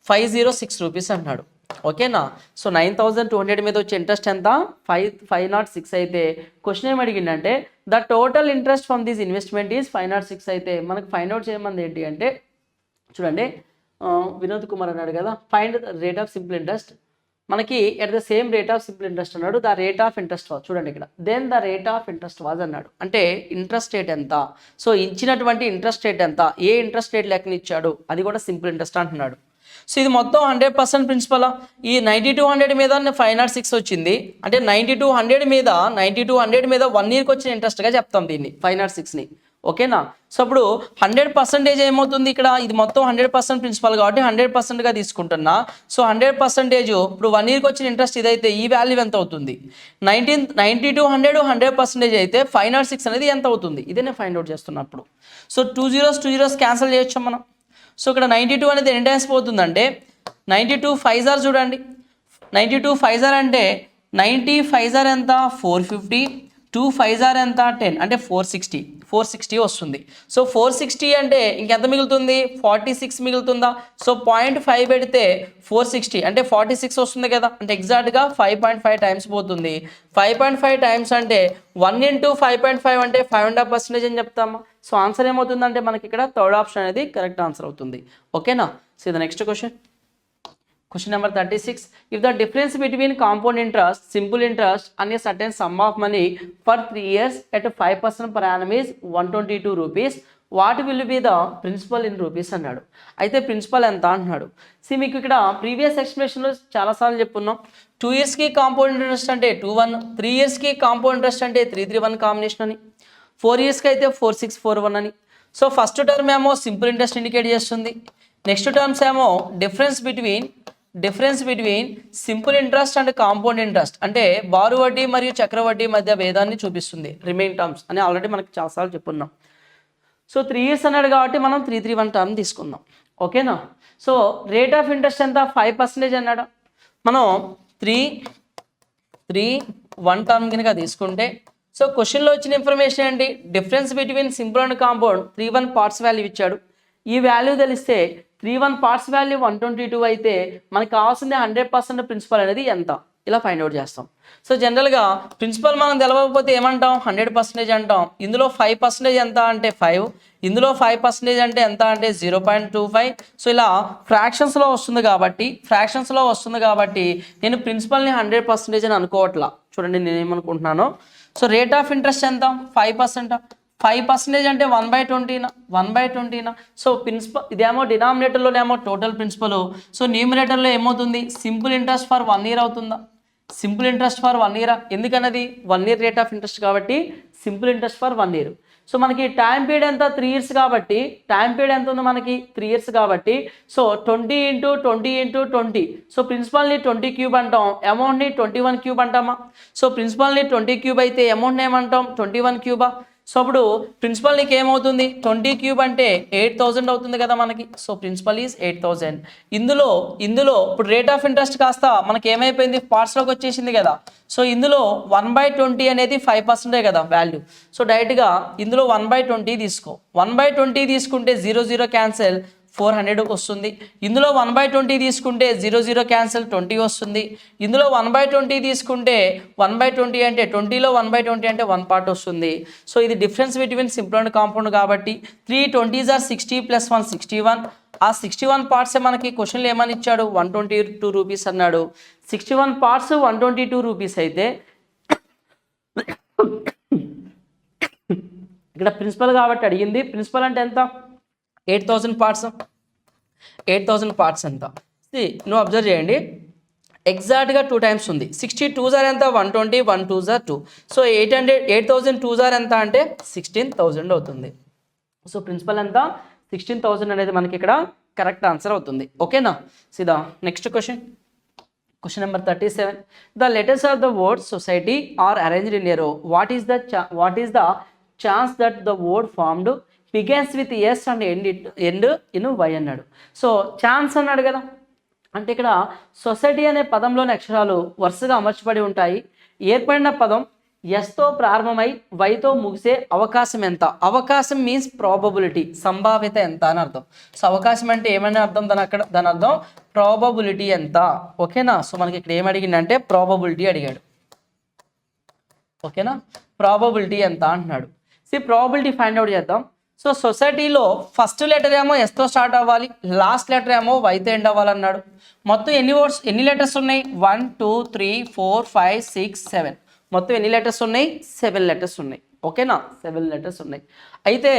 506 రూపీస్ అంటున్నాడు. ఓకేనా. సో 9200 మీద వచ్చే ఇంట్రెస్ట్ ఎంత 506 అయితే క్వశ్చన్ ఏమి అడిగిందంటే the total interest from this investment is 506 అయితే మనకు ఫైండ్ అవుట్ చేయమంది ఏంటి అంటే చూడండి, వినోద్ కుమార్ అన్నాడు కదా, find the rate of simple interest. మనకి at the same rate of simple interest అన్నాడు. The rate of interest was చూడండి ఇక్కడ then the rate of interest was అన్నాడు. అంటే ఇంట్రెస్ట్ రేట్ ఎంత, సో ఇచ్చినటువంటి ఇంట్రెస్ట్ రేట్ ఎంత, ఏ ఇంట్రెస్ట్ రేట్ లెక్కన ఇచ్చాడు అది కూడా సింపుల్ ఇంట్రెస్ట్ అంటున్నాడు. సో ఇది మొత్తం 100% ప్రిన్సిపల్. ఈ 9200 మీద 506 వచ్చింది అంటే 9200 మీద 1 ఇయర్కి వచ్చిన ఇంట్రెస్ట్గా చెప్తాం దీన్ని 506ని. ఓకేనా. సో అప్పుడు 100% ఏమవుతుంది ఇక్కడ, ఇది మొత్తం 100% ప్రిన్సిపల్ కాబట్టి 100%గా తీసుకుంటున్నా. సో 100% ఇప్పుడు 1 ఇయర్కి వచ్చిన ఇంట్రెస్ట్ ఇదైతే ఈ వాల్యూ ఎంత అవుతుంది 9200 100% అయితే 506 అనేది ఎంత అవుతుంది, ఇదే నేను ఫైండ్ అవుట్ చేస్తున్నప్పుడు. సో 2 zeros క్యాన్సిల్ చేయొచ్చు మనం. సో ఇక్కడ 92 అనేది ఎన్ని టైమ్స్ పోతుందంటే 92 5 జార్ చూడండి, 92 5 జార్ అంటే 90 5 జార్ ఎంత 450, 2 5 జార్ ఎంత 10 అంటే 460 వస్తుంది. సో 460 అంటే ఇంకెంత మిగులుతుంది 46 మిగులుతుందా? సో 0.5 పెడితే 460 అంటే 46 వస్తుంది కదా, అంటే ఎగ్జాక్ట్గా 5.5 టైమ్స్ పోతుంది. 5.5 టైమ్స్ అంటే 1 ఇంటూ 5.5 అంటే 5.5% అని చెప్తామా. సో ఆన్సర్ ఏమవుతుందంటే మనకి ఇక్కడ థర్డ్ ఆప్షన్ అనేది కరెక్ట్ ఆన్సర్ అవుతుంది. ఓకేనా. So the next question, question number 36. If the difference between compound interest, simple interest and a certain sum of money for 3 years at 5% per annum is 122 rupees, what will be the principal in rupees అన్నాడు. అయితే principal ఎంత అంటున్నాడు. మీకు ఇక్కడ previous ఎక్స్ప్లెనేషన్లో చాలాసార్లు చెప్పున్నాం. 2 ఇయర్స్కి compound interest అంటే 2-1, 3 ఇయర్స్కి కాంపౌండ్ ఇంట్రెస్ట్ అంటే 3-3-1 కాంబినేషన్ అని, 4 ఇయర్స్కి అయితే 4-6-4-1 అని. సో ఫస్ట్ టర్మ్ ఏమో సింపుల్ ఇంట్రెస్ట్ ఇండికేట్ చేస్తుంది, నెక్స్ట్ టర్మ్స్ ఏమో difference between simple interest and compound interest అంటే బారు వడ్డీ మరియు చక్రవడ్డీ మధ్య భేదాన్ని చూపిస్తుంది, రిమైన్ టర్మ్స్ అని ఆల్రెడీ మనకి చాలాసార్లు చెప్పున్నాం. సో 3 ఇయర్స్ అన్నాడు కాబట్టి మనం 3-3-1 టర్మ్ తీసుకుందాం. ఓకేనా. సో రేట్ ఆఫ్ ఇంట్రెస్ట్ ఎంత 5% అన్నాడు. మనం 3-3-1 టర్మ్ కనుక తీసుకుంటే సో క్వశ్చన్లో వచ్చిన ఇన్ఫర్మేషన్ ఏంటి, difference between simple and compound 3-1 parts value ఇచ్చాడు. ఈ వాల్యూ తెలిస్తే 3-1 పార్ట్స్ వాల్యూ 122 అయితే మనకు కావాల్సింది 100% ప్రిన్సిపల్ అనేది ఎంత, ఇలా ఫైండ్ అవుట్ చేస్తాం. సో జనరల్గా ప్రిన్సిపల్ మనం తెలవకపోతే ఏమంటాం 100% అంటాం. ఇందులో 5% ఎంత అంటే 5, ఇందులో 5% అంటే ఎంత అంటే 0.25. సో ఇలా ఫ్రాక్షన్స్లో వస్తుంది కాబట్టి నేను ప్రిన్సిపల్ని 100% అని అనుకోవట్లా. చూడండి నేను ఏమనుకుంటున్నాను. సో రేట్ ఆఫ్ ఇంట్రెస్ట్ ఎంత 5% అంటే 1/20. సో ప్రిన్సిపల్ ఇదేమో డినామినేటర్లోనేమో టోటల్ ప్రిన్సిపల్, సో న్యూమినేటర్లో ఏమవుతుంది సింపుల్ ఇంట్రెస్ట్ ఫర్ 1 ఇయర్ అవుతుందా, సింపుల్ ఇంట్రెస్ట్ ఫర్ 1 ఇయర్, ఎందుకన్నది 1 ఇయర్ రేట్ ఆఫ్ ఇంట్రెస్ట్ కాబట్టి simple interest for 1 year. So మనకి టైం పీరియడ్ ఎంత 3 ఇయర్స్ కాబట్టి టైం పీరియడ్ ఎంత ఉంది మనకి 3 ఇయర్స్ కాబట్టి సో 20 × 20 సో ప్రిన్సిపల్ని 20 క్యూబ్ అంటాం, అమౌంట్ని 21 క్యూబ్ అంటామా. సో ప్రిన్సిపల్ని 20 క్యూబ్ అయితే అమౌంట్ని ఏమంటాం 21 క్యూబా. సో అప్పుడు ప్రిన్సిపల్ నీకు ఏమవుతుంది 20 క్యూబ్ అంటే 8000 అవుతుంది కదా మనకి. So principal is 8000. ఇందులో ఇప్పుడు రేట్ ఆఫ్ ఇంట్రెస్ట్ కాస్త మనకి ఏమైపోయింది పార్ట్స్లోకి వచ్చేసింది కదా. సో ఇందులో 1/20 అనేది 5% కదా వాల్యూ. సో డైరెక్ట్గా ఇందులో 1/20 తీసుకో, 1/20 తీసుకుంటే 0 క్యాన్సిల్ 400 వస్తుంది. ఇందులో 1/20 తీసుకుంటే 0 క్యాన్సిల్ 20 వస్తుంది. ఇందులో 1/20 తీసుకుంటే 1/20 అంటే 20లో 1/20 అంటే 1 పార్ట్ వస్తుంది. సో ఇది difference between simple and compound కాబట్టి 3 20s are 60 + 1 61. ఆ 61 పార్ట్సే మనకి క్వశ్చన్లో ఏమని ఇచ్చాడు 122 రూపీస్ అన్నాడు. 61 పార్ట్స్ 122 రూపీస్ అయితే ఇక్కడ ప్రిన్సిపల్ కాబట్టి అడిగింది. ప్రిన్సిపల్ అంటే ఎంత 8000 పార్ట్స్ ఎంత. నువ్వు అబ్జర్వ్ చేయండి ఎగ్జాక్ట్గా 2 టైమ్స్ ఉంది. 62 జార్ ఎంత 120, 1 2 జార్ 2. సో 8000 2 జార్ ఎంత అంటే 16000 అవుతుంది. సో ప్రిన్సిపల్ ఎంత 16000 అనేది మనకి ఇక్కడ కరెక్ట్ ఆన్సర్ అవుతుంది. ఓకేనా. See the next question number 37. The letters of the word society are arranged in a row. What is the chance that the word formed begins with S and end in Y అన్నాడు. So chance అన్నాడు కదా, అంటే ఇక్కడ society అనే పదంలోని అక్షరాలు వరుసగా అమర్చబడి ఉంటాయి. ఏర్పడిన పదం ఎస్తో ప్రారంభమై వైతో ముగిసే అవకాశం ఎంత. అవకాశం మీన్స్ ప్రాబబిలిటీ, సంభావ్యత ఎంత అని అర్థం. సో అవకాశం అంటే ఏమని అర్థం దాని అర్థం ప్రాబబిలిటీ ఎంత. ఓకేనా. సో మనకి ఇక్కడ ఏం అడిగిందంటే ప్రాబబిలిటీ అడిగాడు. ఓకేనా, ప్రాబబిలిటీ ఎంత అంటున్నాడు. ప్రాబబిలిటీ ఫైండ్ అవుట్ చేద్దాం. సో సొసైటీలో ఫస్ట్ లెటర్ ఏమో ఎస్తో స్టార్ట్ అవ్వాలి, లాస్ట్ లెటర్ ఏమో వైతో ఎండ్ అవ్వాలన్నాడు. మొత్తం ఎన్ని లెటర్స్ ఉన్నాయి 1 2 3 4 5 6 7. మొత్తం ఎన్ని లెటర్స్ ఉన్నాయి 7 లెటర్స్ ఉన్నాయి. ఓకేనా, 7 లెటర్స్ ఉన్నాయి. అయితే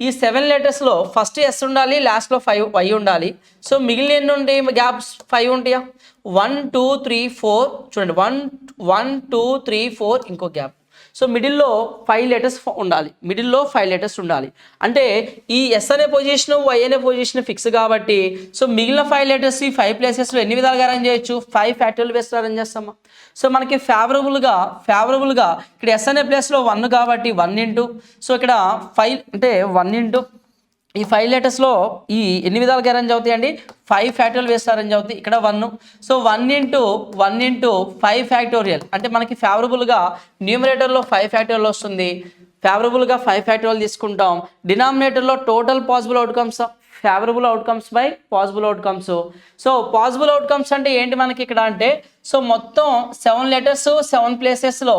ఈ 7 లెటర్స్లో ఫస్ట్ ఎస్ ఉండాలి, లాస్ట్లో 5 వై ఉండాలి. సో మిగిలిన ఎన్ని ఉంటాయి గ్యాప్స్ 5 ఉంటాయా 1 2 3 4. చూడండి 1 2 3 4 ఇంకో గ్యాప్. సో మిడిల్లో 5 లెటర్స్ ఉండాలి. అంటే ఈ ఎస్ అనే పొజిషన్ వై అనే పొజిషన్ ఫిక్స్ కాబట్టి సో మిగిలిన 5 లెటర్స్ ఈ 5 ప్లేసెస్లో ఎన్ని విధాలుగా అరేంజ్ చేయొచ్చు 5 ఫ్యాక్టోరియల్ బేస్లో అరేంజ్ చేస్తామా. సో మనకి ఫేవరబుల్గా ఇక్కడ ఎస్ అనే ప్లేస్లో 1 కాబట్టి 1 ఇంటూ సో ఇక్కడ 5 అంటే 1 ఇంటూ ఈ 5 లెటర్స్లో ఈ ఎన్ని విధాలుగా అరేంజ్ అవుతాయండి? 5 ఫ్యాక్టోరియల్ వేస్తే అరేంజ్ అవుతాయి. ఇక్కడ 1. సో 1 ఇంటూ 5 ఫ్యాక్టోరియల్ అంటే మనకి ఫేవరబుల్గా న్యూమరేటర్లో 5 ఫ్యాక్టోరియల్ వస్తుంది. ఫేవరబుల్గా 5 ఫ్యాక్టోరియల్ తీసుకుంటాం. డినామినేటర్లో total possible outcomes, favourable outcomes by possible outcomes. So possible outcomes అంటే ఏంటి మనకి ఇక్కడ అంటే, సో మొత్తం 7 లెటర్స్ 7 ప్లేసెస్లో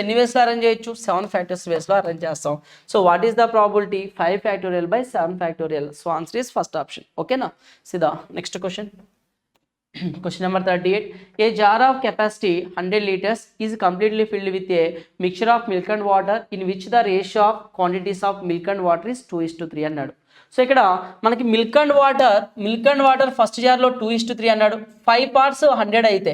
ఎన్ని వేస్లో అరేంజ్ చేయొచ్చు? 7 ఫ్యాక్టర్స్ వేస్లో అరేంజ్ చేస్తాం. So what is the probability? 5 factorial by 7 factorial. So answer is first option. ఓకేనా? See the next question. Question number 38. A jar of capacity 100 liters is completely filled with a mixture of milk and water in which the ratio of quantities of milk and water is 2:3 అన్నాడు. So ఇక్కడ మనకి milk and water first జార్లో 2:3 అన్నాడు. 5 parts 100 అయితే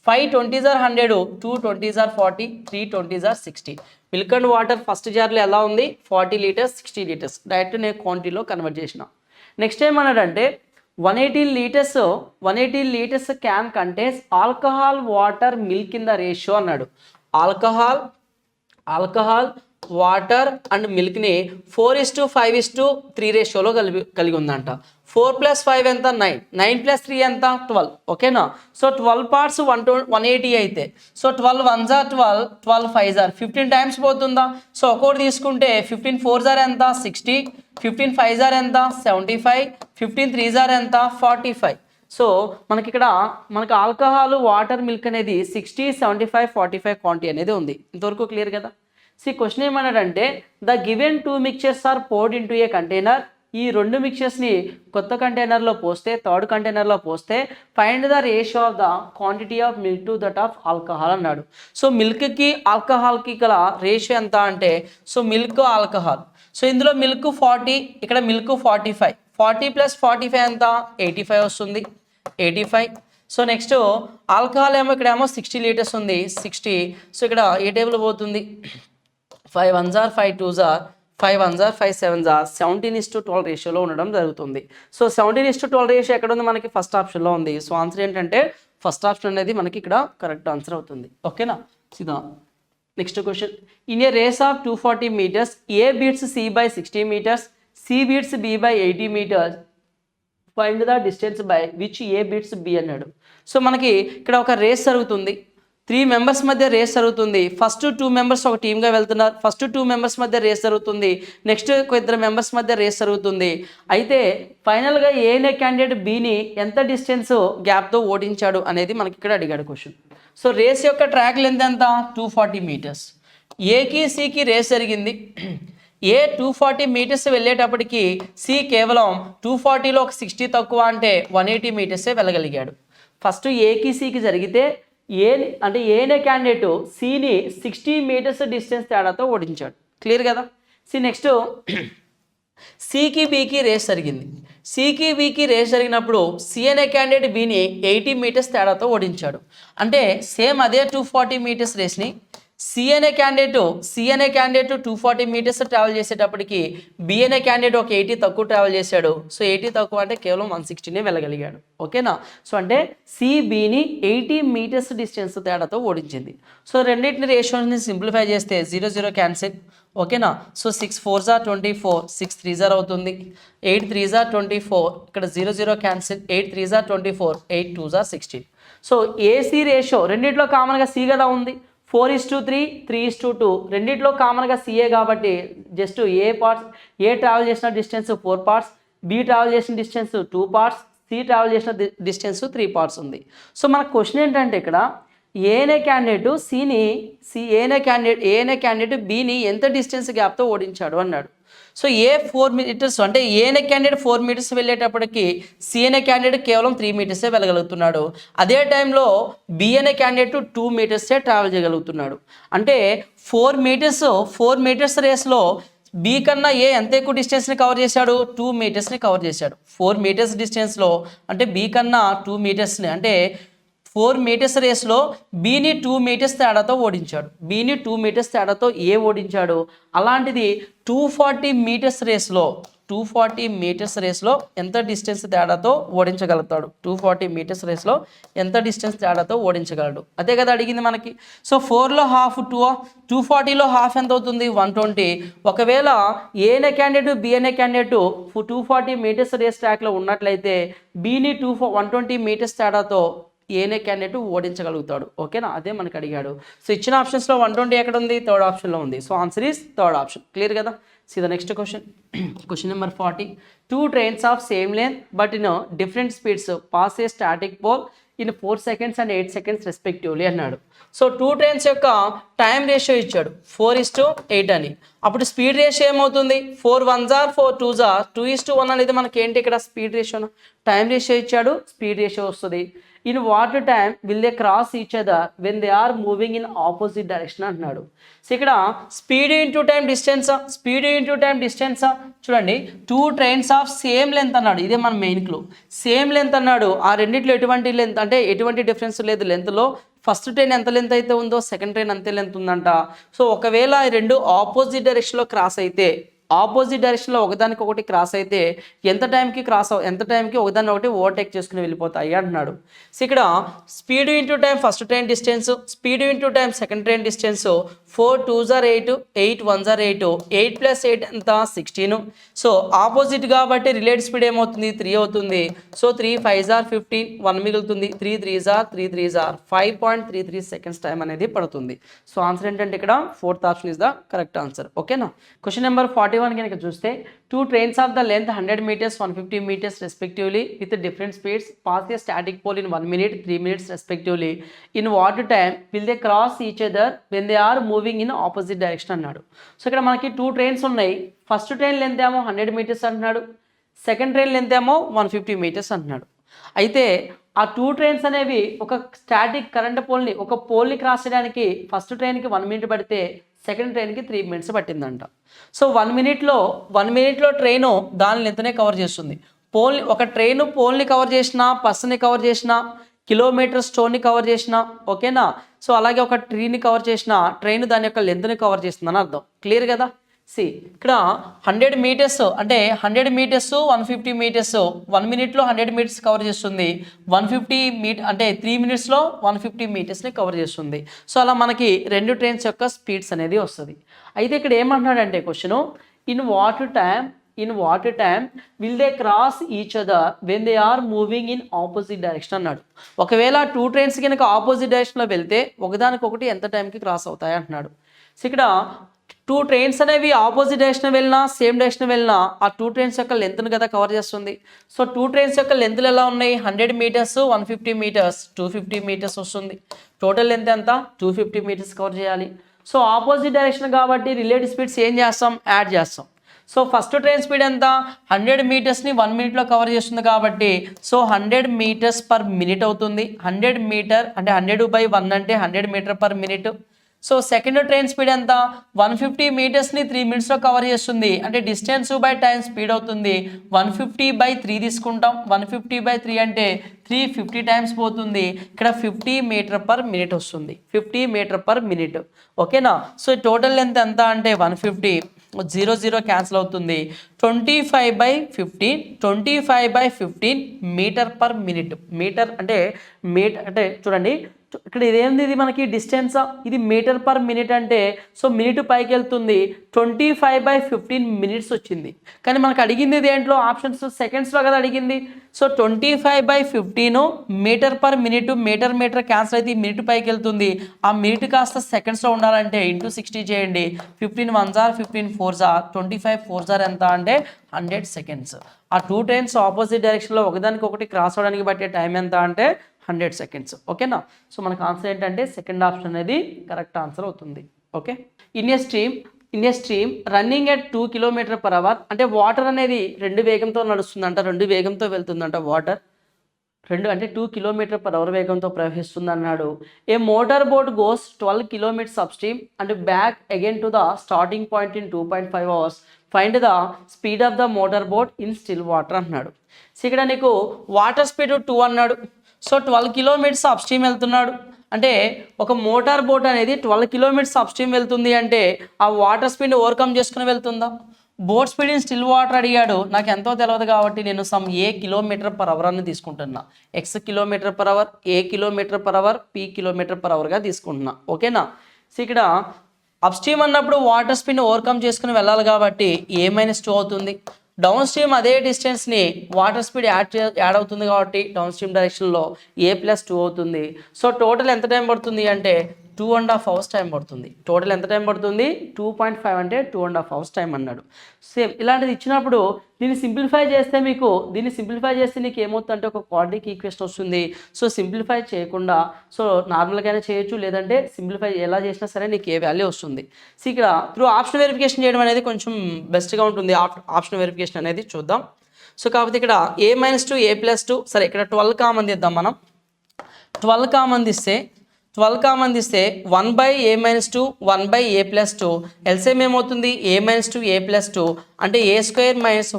5 20s are 100, 2 20s are 40, 3 20s are 60. Milk and water first జార్లో ఎలా ఉంది? 40 litres 60 litres. Direct నేను క్వాంటిటీలో కన్వర్ట్ చేసిన. నెక్స్ట్ ఏమన్నాడంటే 180 litres can contains alcohol water milk in the ratio అన్నాడు. ఆల్కహాల్ వాటర్ అండ్ మిల్క్ని 4:5:3 రేషియోలో కలిగి ఉందంట. 4 + 5 ఎంత? 9. 9 + 3 ఎంత? 12. ఓకేనా? సో 12 పార్ట్స్ 180 అయితే so 12 1s are 12, 12 5s are 15 times పోతుందా? సో ఒక్కొక్కటి తీసుకుంటే 15 4s are ఎంత? 60, 15 5s are ఎంత? 75, 15 3s are ఎంత? 45. సో మనకి ఇక్కడ ఆల్కహాల్ వాటర్ మిల్క్ అనేది 60, 75, 45 క్వాంటిటీ అనేది ఉంది. ఇంతవరకు క్లియర్ కదా? క్వశ్చన్ ఏమన్నాడంటే the given 2 mixtures are poured into a container. ఈ 2 మిక్చర్స్ని కొత్త కంటైనర్లో పోస్తే, థర్డ్ కంటైనర్లో పోస్తే find the ratio of the quantity of milk to that of alcohol అన్నాడు. సో మిల్క్కి ఆల్కహాల్కి గల రేషియో ఎంత అంటే, సో మిల్క్ ఆల్కహాల్. సో ఇందులో మిల్క్ 40, ఇక్కడ మిల్క్ 45. 40 + 45 ఎంత? 85 వస్తుంది. 85. సో నెక్స్ట్ ఆల్కహాల్ ఏమో ఇక్కడేమో 60 లీటర్స్ ఉంది. 60. సో ఇక్కడ ఏ టేబుల్ పోతుంది? 5 1s are 5 2s are 5 1s are 5 7s are 17:12 రేషియోలో ఉండడం జరుగుతుంది. సో 17:12 రేషియో ఎక్కడ ఉంది? మనకి ఫస్ట్ ఆప్షన్లో ఉంది. సో ఆన్సర్ ఏంటంటే ఫస్ట్ ఆప్షన్ అనేది మనకి ఇక్కడ కరెక్ట్ ఆన్సర్ అవుతుంది. ఓకేనా? See the next question. In a race of 240 meters, A beats C by 60 meters, C beats B by 80 meters. Find the distance by which A beats B అన్నాడు. So మనకి ఇక్కడ ఒక race జరుగుతుంది. 3 మెంబర్స్ మధ్య race జరుగుతుంది. First 2 members ఒక టీమ్గా వెళ్తున్నారు. ఫస్ట్ 2 మెంబర్స్ మధ్య రేస్ జరుగుతుంది. నెక్స్ట్ 2 మెంబర్స్ మధ్య రేస్ జరుగుతుంది. అయితే ఫైనల్గా ఏ అనే క్యాండిడేట్ బిని ఎంత డిస్టెన్స్ గ్యాప్తో ఓడించాడు అనేది మనకి ఇక్కడ అడిగాడు క్వశ్చన్. సో రేస్ యొక్క ట్రాక్ లెంత్ ఎంత? 240 meters. ఏకి సికి రేస్ జరిగింది. ఏ 240 meters వెళ్ళేటప్పటికి సి కేవలం 240లో ఒక 60 తక్కువ అంటే 180 meters వెళ్ళగలిగాడు. ఫస్ట్ ఏకి సికి జరిగితే ఏ అనే క్యాండిడేట్ సిని 60 meters డిస్టెన్స్ తేడాతో ఓడించాడు. క్లియర్ కదా? నెక్స్ట్ సికి బికి రేస్ జరిగింది. సికి బికి రేస్ జరిగినప్పుడు సి అనే క్యాండిడేట్ బిని 80 meters తేడాతో ఓడించాడు. అంటే సేమ్ అదే 240 meters రేస్ని సి అనే క్యాండిడేట్ 240 meters ట్రావెల్ చేసేటప్పటికి బి అనే క్యాండిడేట్ ఒక 80 తక్కువ ట్రావెల్ చేశాడు. సో 80 తక్కువ అంటే కేవలం 160 వెళ్ళగలిగాడు. ఓకేనా? సో అంటే సిబిని 80 meters డిస్టెన్స్ తేడాతో ఓడించింది. సో రెండింటిని రేషియోని సింప్లిఫై చేస్తే 0 0 క్యాన్సిల్. ఓకేనా? So 6 4s are 24, 6 3s are అవుతుంది. 8 3s are 24, ఇక్కడ 0 0 cancel. 8 3s are 24, 8 2s are 16. So AC ratio రెండింటిలో కామన్గా సి కదా ఉంది. 4:3, 3:2. రెండిట్లో కామన్గా సిఏ కాబట్టి జస్ట్ ఏ ట్రావెల్ చేసిన డిస్టెన్స్ 4 parts, బి ట్రావెల్ చేసిన డిస్టెన్స్ 2 parts, సి ట్రావెల్ చేసిన డిస్టెన్స్ 3 parts ఉంది. సో మన క్వశ్చన్ ఏంటంటే ఇక్కడ ఏ అనే క్యాండిడేట్ బిని ఎంత డిస్టెన్స్ గ్యాప్తో ఓడించాడు అన్నాడు. సో ఏ 4 meters అంటే ఏ అనే క్యాండిడేట్ 4 meters వెళ్ళేటప్పటికి సి అనే క్యాండిడేట్ కేవలం 3 meters వెళ్ళగలుగుతున్నాడు. అదే టైంలో బి అనే క్యాండిడేట్ 2 meters ట్రావెల్ చేయగలుగుతున్నాడు. అంటే 4 meters రేస్లో బి కన్నా ఏ ఎంత ఎక్కువ డిస్టెన్స్ని కవర్ చేశాడు? 2 metersని కవర్ చేశాడు. 4 meters డిస్టెన్స్లో అంటే బి కన్నా 2 metersని అంటే 4 మీటర్స్ రేస్లో బీని 2 మీటర్స్ తేడాతో ఓడించాడు. బీని 2 మీటర్స్ తేడాతో ఏ ఓడించాడు. అలాంటిది 240 మీటర్స్ రేస్లో 240 మీటర్స్ రేస్లో ఎంత డిస్టెన్స్ తేడాతో ఓడించగలుగుతాడు. 240 మీటర్స్ రేస్లో ఎంత డిస్టెన్స్ తేడాతో ఓడించగలడు. అదే కదా అడిగింది మనకి. సో 4లో హాఫ్ 240లో హాఫ్ ఎంత అవుతుంది 120. ఒకవేళ ఏ అనే క్యాండిడేట్ బి అనే క్యాండిడేట్ 240 మీటర్స్ రేస్ ట్రాక్లో ఉన్నట్లయితే బీని 120 మీటర్స్ తేడాతో ఏనే క్యాండిడేట్ ఓడించగలుగుతాడు. ఓకేనా, అదే మనకు అడిగాడు. సో ఇచ్చిన ఆప్షన్స్లో 120 ఎక్కడ ఉంది, థర్డ్ ఆప్షన్లో ఉంది. So answer is third option. Clear కదా. See the next question. Question number 40. Two trains of same length but in different speeds pass a static pole in 4 seconds and 8 seconds respectively అన్నాడు. So 2 trains యొక్క time ratio ఇచ్చాడు 4:8 అని. అప్పుడు speed ratio ఏమవుతుంది 4 1s are 4 2s are 2:1 అనేది మనకి ఏంటి ఇక్కడ స్పీడ్ రేషియో. టైం రేషియో ఇచ్చాడు, స్పీడ్ రేషియో వస్తుంది. In what time will they cross each other when they are moving in opposite direction అంటున్నాడు. సో ఇక్కడ speed into time distance, speed into time distance చూడండి. 2 trains of same length అన్నాడు. ఇదే మన main clue. Same length అన్నాడు. ఆ రెండిట్లో ఎటువంటి లెంత్ అంటే ఎటువంటి డిఫరెన్స్ లేదు లెంత్లో. ఫస్ట్ ట్రైన్ ఎంత లెంత్ అయితే ఉందో సెకండ్ ట్రైన్ అంతే లెంత్ ఉందంట. సో ఒకవేళ ఈ రెండు ఆపోజిట్ డైరెక్షన్లో క్రాస్ అయితే, ఆపోజిట్ డైరెక్షన్లో ఒకదానికి క్రాస్ అయితే ఎంత టైంకి ఒకదాన్ని ఒకటి ఓవర్టేక్ చేసుకుని వెళ్ళిపోతాయి అంటున్నాడు. సో ఇక్కడ speed into time first train distance, speed into time second train distance 4 2s are 8 8 1s are 8 8 + 8 ఎంత 16. సో ఆపోజిట్ కాబట్టి రిలేటెడ్ స్పీడ్ ఏమవుతుంది 3 అవుతుంది. సో 3 5s are 15 1 మిగులుతుంది. 3 3s are 5.33 సెకండ్స్ టైం అనేది పడుతుంది. సో ఆన్సర్ ఏంటంటే ఇక్కడ fourth option is the correct answer. ఓకేనా. క్వశ్చన్ నెంబర్ 41 కనుక చూస్తే 2 trains of the length 100 meters 150 meters respectively with different speeds pass a static pole in 1 minute 3 minutes respectively. In what time will they cross each other when they are moving in opposite direction అన్నాడు. So ఇక్కడ మనకి 2 trains ఉన్నాయి. First train length ఏమో 100 metres అంటున్నాడు, second train length ఏమో 150 metres అంటున్నాడు. అయితే ఆ 2 ట్రైన్స్ అనేవి ఒక స్టాటిక్ కరెంట్ పోల్ని ఒక పోల్ని క్రాస్ చేయడానికి ఫస్ట్ ట్రైన్కి 1 మినిట్ పడితే సెకండ్ ట్రైన్కి 3 మినిట్స్ పట్టిందంట. సో 1 మినిట్లో ట్రైను దాని లెంత్నే కవర్ చేస్తుంది. ఒక ట్రైన్ పోల్ని కవర్ చేసినా, పర్సన్ని కవర్ చేసినా, కిలోమీటర్ స్టోన్ని కవర్ చేసినా, ఓకేనా. సో అలాగే ఒక ట్రీని కవర్ చేసినా ట్రైన్ దాని యొక్క లెంత్ని కవర్ చేస్తుందని అర్థం. క్లియర్ కదా. ఇక్కడ 100 మీటర్స్ అంటే 100 మీటర్స్ 150 మీటర్స్ 1 మినిట్లో 100 మీటర్స్ కవర్ చేస్తుంది. 150 అంటే 3 మినిట్స్లో 150 మీటర్స్ని కవర్ చేస్తుంది. సో అలా మనకి రెండు ట్రైన్స్ యొక్క స్పీడ్స్ అనేది వస్తుంది. అయితే ఇక్కడ ఏమంటున్నాడంటే question in what time will they cross each other when they are moving in opposite direction అన్నాడు. ఒకవేళ 2 ట్రైన్స్ కనుక ఆపోజిట్ డైరెక్షన్లో వెళ్తే ఒకదానికొకటి ఎంత టైంకి క్రాస్ అవుతాయి అంటున్నాడు. సో ఇక్కడ 2 ట్రైన్స్ అనేవి ఆపోజిట్ డైరెక్షన్ వెళ్ళినా సేమ్ డైరెక్షన్ వెళ్ళినా ఆ 2 ట్రైన్స్ యొక్క లెంత్ను కదా కవర్ చేస్తుంది. సో 2 ట్రైన్స్ యొక్క లెంత్లు ఎలా ఉన్నాయి 100 మీటర్స్ 150 మీటర్స్ 250 మీటర్స్ వస్తుంది. టోటల్ లెంత్ ఎంత 250 మీటర్స్ కవర్ చేయాలి. సో ఆపోజిట్ డైరెక్షన్ కాబట్టి రిలేటివ్ స్పీడ్స్ ఏం చేస్తాం యాడ్ చేస్తాం. సో ఫస్ట్ ట్రైన్ స్పీడ్ ఎంత 100 మీటర్స్ని 1 మినిట్లో కవర్ చేస్తుంది కాబట్టి సో 100 మీటర్స్ పర్ మినిట్ అవుతుంది. 100 మీటర్ అంటే 100/1 అంటే 100 metre per minute. So second train speed ఎంత 150 మీటర్స్ని 3 మినిట్స్లో కవర్ చేస్తుంది అంటే డిస్టెన్స్ బై టైం స్పీడ్ అవుతుంది. 150/3 తీసుకుంటాం. 150/3 అంటే 350 టైమ్స్ పోతుంది. ఇక్కడ 50 మీటర్ పర్ మినిట్ వస్తుంది. 50 మీటర్ పర్ మినిట్. ఓకేనా. సో టోటల్ లెంత్ ఎంత అంటే 150 0 క్యాన్సిల్ అవుతుంది. 25/15 మీటర్ పర్ మినిట్. మీటర్ అంటే చూడండి ఇక్కడ ఇదేంది ఇది మనకి డిస్టెన్స్, ఇది మీటర్ పర్ మినిట్ అంటే సో మినిట్ పైకి వెళ్తుంది. 25/15 మినిట్స్ వచ్చింది. కానీ మనకు అడిగింది దేంట్లో ఆప్షన్స్ సెకండ్స్లో కదా అడిగింది. So 25/15 metre per minute, metre cancel అయితే మినిట్ పైకి వెళ్తుంది. ఆ మినిట్ కాస్త సెకండ్స్లో ఉండాలంటే ఇంటూ 60 చేయండి. 15 1s are 15 4s are 25 4s are ఎంత అంటే 100 సెకండ్స్. ఆ 2 ట్రైన్స్ ఆపోజిట్ డైరెక్షన్లో ఒకదానికొకటి క్రాస్ అవడానికి పట్టే టైం ఎంత అంటే 100 సెకండ్స్. ఓకేనా. సో మనకు ఆన్సర్ ఏంటంటే సెకండ్ ఆప్షన్ అనేది కరెక్ట్ ఆన్సర్ అవుతుంది. Okay. In a stream running at 2 km/h అంటే వాటర్ అనేది 2 వేగంతో నడుస్తుందంట, 2 వేగంతో వెళ్తుందంట వాటర్. 2 km/h వేగంతో ప్రవహిస్తుంది అన్నాడు. A motor boat goes 12 km up stream and back again to the starting point in 2.5 hours. Find the speed of the motor boat in still water అన్నాడు. So ఇక్కడ నీకు వాటర్ స్పీడ్ 2 అన్నాడు. So 12 kilometres up stream వెళ్తున్నాడు అంటే ఒక motor boat అనేది 12 kilometres up stream వెళ్తుంది అంటే ఆ వాటర్ స్పీడ్ ఓవర్కమ్ చేసుకుని వెళ్తుందా? Boat speed in still water అడిగాడు, నాకు ఎంతో తెలియదు కాబట్టి నేను some A kilometre per hour అని తీసుకుంటున్నా. X kilometre per hour, A kilometre per hour, P kilometre per అవర్గా తీసుకుంటున్నా. ఓకేనా? సో ఇక్కడ అప్ స్ట్రీమ్ అన్నప్పుడు వాటర్ స్పీడ్ ఓవర్కమ్ చేసుకుని వెళ్ళాలి కాబట్టి -2 అవుతుంది. డౌన్ స్ట్రీమ్ అదే డిస్టెన్స్ని వాటర్ స్పీడ్ యాడ్ అవుతుంది కాబట్టి డౌన్ స్ట్రీమ్ డైరెక్షన్లో A+2 అవుతుంది. సో టోటల్ ఎంత టైం పడుతుంది అంటే 2.5 hours టైం పడుతుంది. టోటల్ ఎంత టైం పడుతుంది? 2.5 అంటే 2.5 hours టైం అన్నాడు. సేమ్ ఇలాంటిది ఇచ్చినప్పుడు దీన్ని సింప్లిఫై చేస్తే నీకు ఏమవుతుందంటే ఒక క్వాడ్రాటిక్ ఈక్వేషన్ వస్తుంది. సో సింప్లిఫై చేయకుండా సో నార్మల్గానే చేయొచ్చు, లేదంటే సింప్లిఫై ఎలా చేసినా సరే నీకు ఏ వాల్యూ వస్తుంది. సో ఇక్కడ త్రూ ఆప్షన్ వెరిఫికేషన్ చేయడం అనేది కొంచెం బెస్ట్గా ఉంటుంది. ఆప్షన్ వెరిఫికేషన్ అనేది చూద్దాం. సో కాకపోతే ఇక్కడ A-2 A+2 సరే ఇక్కడ 12 కామన్ తీద్దాం మనం. 12 కామన్ తీస్తే 1/A-2 1/A+2 ఎల్సిఎం ఏమవుతుంది? A-2 A+2 అంటే A² -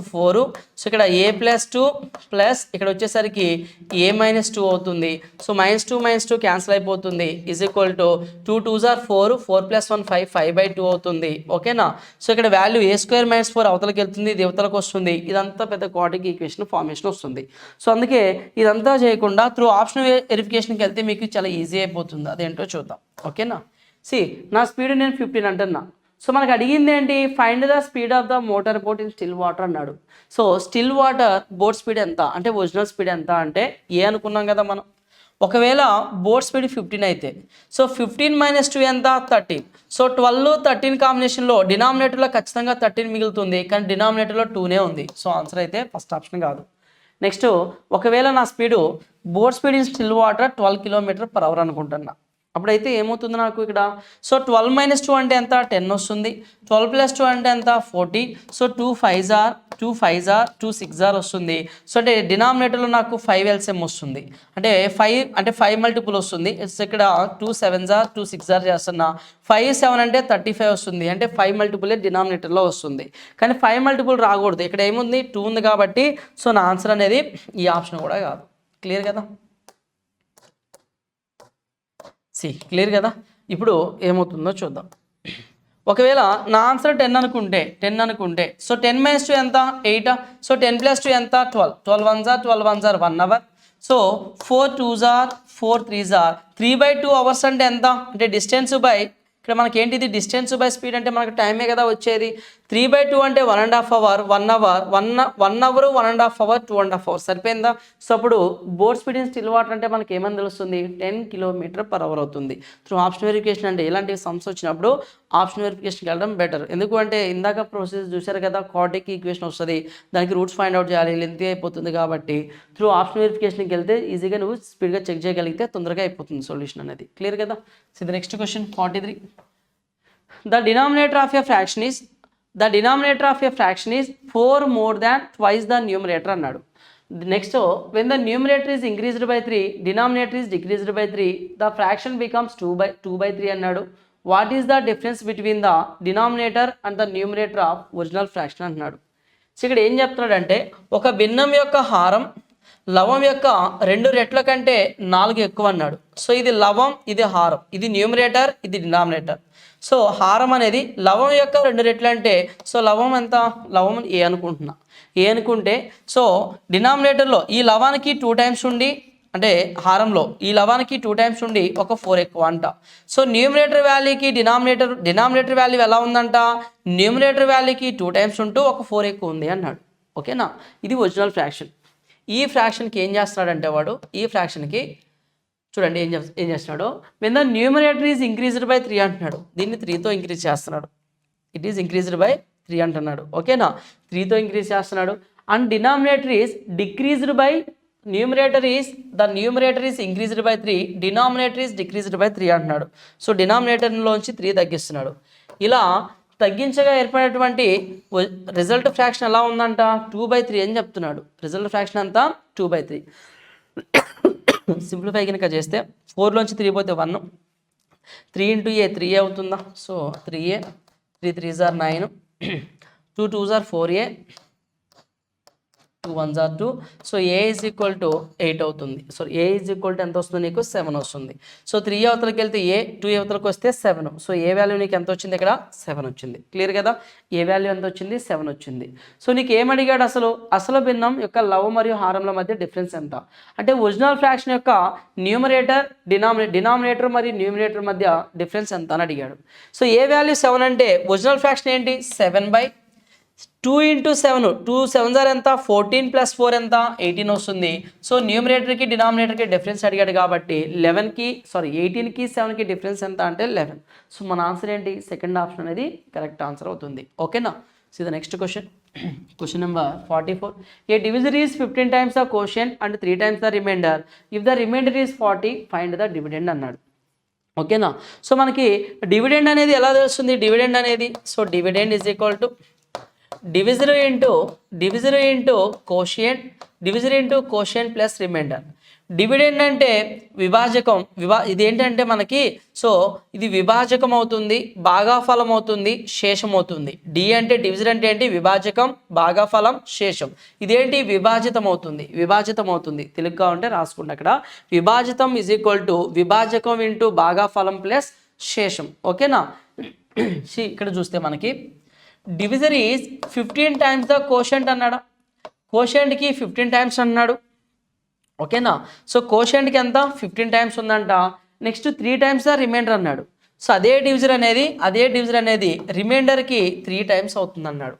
4. సో ఇక్కడ A+2 ప్లస్ ఇక్కడ వచ్చేసరికి A-2 అవుతుంది. సో -2 క్యాన్సిల్ అయిపోతుంది. = 2 2s are 4 4 + 1 5 5/2 అవుతుంది. ఓకేనా? సో ఇక్కడ వాల్యూ A² - 4 అవతలకి వెళ్తుంది, ఇది అవతలకు వస్తుంది. ఇదంతా పెద్ద క్వాడ్రాటిక్ ఈక్వేషన్ ఫార్మేషన్ వస్తుంది. సో అందుకే ఇదంతా చేయకుండా త్రూ ఆప్షన్ వెరిఫికేషన్కి వెళ్తే మీకు చాలా ఈజీ అయిపోతుంది. అదేంటో చూద్దాం. ఓకేనా? నా స్పీడ్ నేను 15 అంటున్నా. సో మనకు అడిగింది ఏంటి? Find the speed of the motor boat in still water అన్నాడు. So still water boat speed ఎంత అంటే ఒరిజినల్ స్పీడ్ ఎంత అంటే ఏ అనుకున్నాం కదా మనం. ఒకవేళ బోట్ స్పీడ్ 15 అయితే సో 15 - 2 ఎంత? 13. సో 12 13 కాంబినేషన్లో డినామినేటర్లో ఖచ్చితంగా 13 మిగులుతుంది, కానీ డినామినేటర్లో 2నే ఉంది. సో ఆన్సర్ అయితే ఫస్ట్ ఆప్షన్ కాదు. నెక్స్ట్ ఒకవేళ నా speed boat speed in still water 12 km/h అనుకుంటున్నా. అప్పుడైతే ఏమవుతుంది నాకు ఇక్కడ? సో 12 - 2 అంటే ఎంత? 10 వస్తుంది. 12 + 2 అంటే ఎంత? 40. So 2 5s are 2 5s are 2 6s are వస్తుంది. సో అంటే డినామినేటర్లో నాకు 5 LCM వస్తుంది, అంటే 5 మల్టిపుల్ వస్తుంది. ఇక్కడ 2 7s are 2 6s are చేస్తున్నా. 5 7 అంటే 35 వస్తుంది, అంటే 5 మల్టిపులే డినామినేటర్లో వస్తుంది. కానీ 5 మల్టిపుల్ రాకూడదు, ఇక్కడ ఏముంది? 2 ఉంది కాబట్టి సో నా ఆన్సర్ అనేది ఈ ఆప్షన్ కూడా కాదు. క్లియర్ కదా? క్లియర్ కదా? ఇప్పుడు ఏమవుతుందో చూద్దాం. ఒకవేళ నా ఆన్సర్ 10 అనుకుంటే సో 10 - 2 ఎంత? 8. సో 10 + 2 ఎంత? 12. 12 1s are 12 1s are 1 hour. So 4 2s are 4 3s are 3/2 hours అంటే ఎంత? అంటే డిస్టెన్స్ బై ఇక్కడ మనకి ఏంటిది? డిస్టెన్స్ బై స్పీడ్ అంటే మనకు టైమే కదా వచ్చేది. 3/2 అంటే 1.5 hour 1 hour 1 hour 1.5 hour 2.5 hours సరిపోయిందా? సో అప్పుడు boat speed in still water అంటే మనకి ఏమని తెలుస్తుంది? 10 km/h అవుతుంది. త్రూ ఆప్షన్ వెరిఫికేషన్ అంటే ఇలాంటి సమ్స్ వచ్చినప్పుడు ఆప్షన్ వెరిఫికేషన్కి వెళ్ళడం బెటర్. ఎందుకు అంటే ఇందాక ప్రొసీజర్ చూశారు కదా, క్వాడ్రాటిక్ ఈక్వేషన్ వస్తుంది, దానికి రూట్స్ ఫైండ్ అవుట్ చేయాలి, లెంతీ అయిపోతుంది. కాబట్టి త్రూ ఆప్షన్ వెరిఫికేషన్కి వెళ్తే ఈజీగా నువ్వు స్పీడ్గా చెక్ చేయగలిగితే తొందరగా అయిపోతుంది సొల్యూషన్ అనేది. క్లియర్ కదా? So the next question 43. The denominator of a fraction is 4 more than twice the numerator అన్నాడు. Next when the numerator is increased by 3 denominator is decreased by 3 the fraction becomes 2/3 అన్నాడు. What is the difference between the denominator and the numerator of original fraction అన్నాడు. So ఇక్కడ ఏం చెప్తున్నాడంటే ఒక భిన్నం యొక్క హారం లవం యొక్క 2 రెట్ల కంటే 4 ఎక్కువ అన్నాడు. సో ఇది లవం, ఇది హారం, ఇది న్యూమరేటర్, ఇది డినామినేటర్. సో హారం అనేది లవం యొక్క 2 రెట్లు అంటే సో లవం ఎంత? లవం ఏ అనుకుంటే సో డినామినేటర్లో ఈ లవానికి 2 times ఉండి అంటే హారంలో ఈ లవానికి 2 times ఉండి ఒక 4 ఎక్కువ అంట. సో న్యూమరేటర్ వాల్యూకి డినామినేటర్ వాల్యూ ఎలా ఉందంట? న్యూమరేటర్ వాల్యూకి 2 times ఉంటూ ఒక 4 ఎక్కువ ఉంది అన్నాడు. ఓకేనా? ఇది ఒరిజినల్ ఫ్రాక్షన్. ఈ ఫ్రాక్షన్కి ఏం చేస్తున్నాడంటే వాడు ఈ ఫ్రాక్షన్కి చూడండి ఏం చేస్తున్నాడు. when the numerator is increased by 3 అంటున్నాడు, దీన్ని 3తో ఇంక్రీజ్ చేస్తున్నాడు. ఇట్ ఈస్ ఇంక్రీజ్డ్ బై 3 అంటున్నాడు. ఓకేనా? 3తో ఇంక్రీజ్ చేస్తున్నాడు. And denominator is decreased by numerator is increased by 3 denominator is decreased by 3 అంటున్నాడు. సో డినామినేటర్లోంచి 3 తగ్గిస్తున్నాడు. ఇలా తగ్గించగా ఏర్పడేటువంటి రిజల్ట్ ఫ్రాక్షన్ ఎలా ఉందంట? 2/3 అని చెప్తున్నాడు. రిజల్ట్ ఫ్రాక్షన్ అంతా 2/3. సింప్లిఫై కనుక చేస్తే 4లోంచి 3 పోతే 1, 3 × a 3a అవుతుందా? So 3a, 3 3s are 9, 2 2s are 4a, 2 1s are 2. So A is equal to 8 అవుతుంది. So A is equal to ఎంత వస్తుంది నీకు 7 వస్తుంది. సో 3 అవతలకి వెళ్తే ఏ, 2 అవతలకి వస్తే 7. సో ఏ వాల్యూ నీకు ఎంత వచ్చింది ఇక్కడ 7 వచ్చింది. క్లియర్ కదా, ఏ వాల్యూ ఎంత వచ్చింది 7 వచ్చింది. సో నీకు ఏమడిగాడు అసలు భిన్నం యొక్క లవ మరియు హారంల మధ్య డిఫరెన్స్ ఎంత అంటే ఒరిజినల్ ఫ్రాక్షన్ యొక్క న్యూమరేటర్ డినామినేటర్ మరియు న్యూమినేటర్ మధ్య డిఫరెన్స్ ఎంత అని అడిగాడు. సో ఏ వాల్యూ 7 అంటే ఒరిజినల్ ఫ్రాక్షన్ ఏంటి 7/2 × 7, 2 7s are ఎంత 14 + 4 ఎంత 18 వస్తుంది. సో న్యూమరేటర్కి డినామినేటర్కి డిఫరెన్స్ అడిగాడు కాబట్టి 18కి 7కి డిఫరెన్స్ ఎంత అంటే 11. సో మన ఆన్సర్ ఏంటి సెకండ్ ఆప్షన్ అనేది కరెక్ట్ ఆన్సర్ అవుతుంది. ఓకేనా. So the next question, question number 44. A divisor is 15 times the quotient and 3 times the remainder. If the remainder is 40, find the dividend అన్నాడు. ఓకేనా. సో మనకి డివిడెండ్ అనేది ఎలా తెలుస్తుంది, డివిడెండ్ అనేది so dividend is equal to divisor into quotient plus remainder. Dividend అంటే విభాజకం, ఇదేంటంటే మనకి సో ఇది విభాజకం అవుతుంది, భాగాఫలం అవుతుంది, శేషం అవుతుంది. డి అంటే డివిజన్ అంటే ఏంటి విభాజకం, భాగాఫలం, శేషం. ఇదేంటి విభాజితం అవుతుంది. తెలుగుగా ఉంటే రాసుకుంటే అక్కడ విభాజితం ఈజ్ ఈక్వల్ టు విభాజకం ఇంటూ భాగాఫలం ప్లస్ శేషం. ఓకేనా. ఇక్కడ చూస్తే మనకి divisor is 15 times the quotient అన్నాడు, కోషంట్కి 15 times అన్నాడు. ఓకేనా. సో కోషంట్కి ఎంత 15 times ఉందంట. నెక్స్ట్ 3 times ద రిమైండర్ అన్నాడు. సో అదే డివిజర్ అనేది రిమైండర్కి 3 times అవుతుంది అన్నాడు.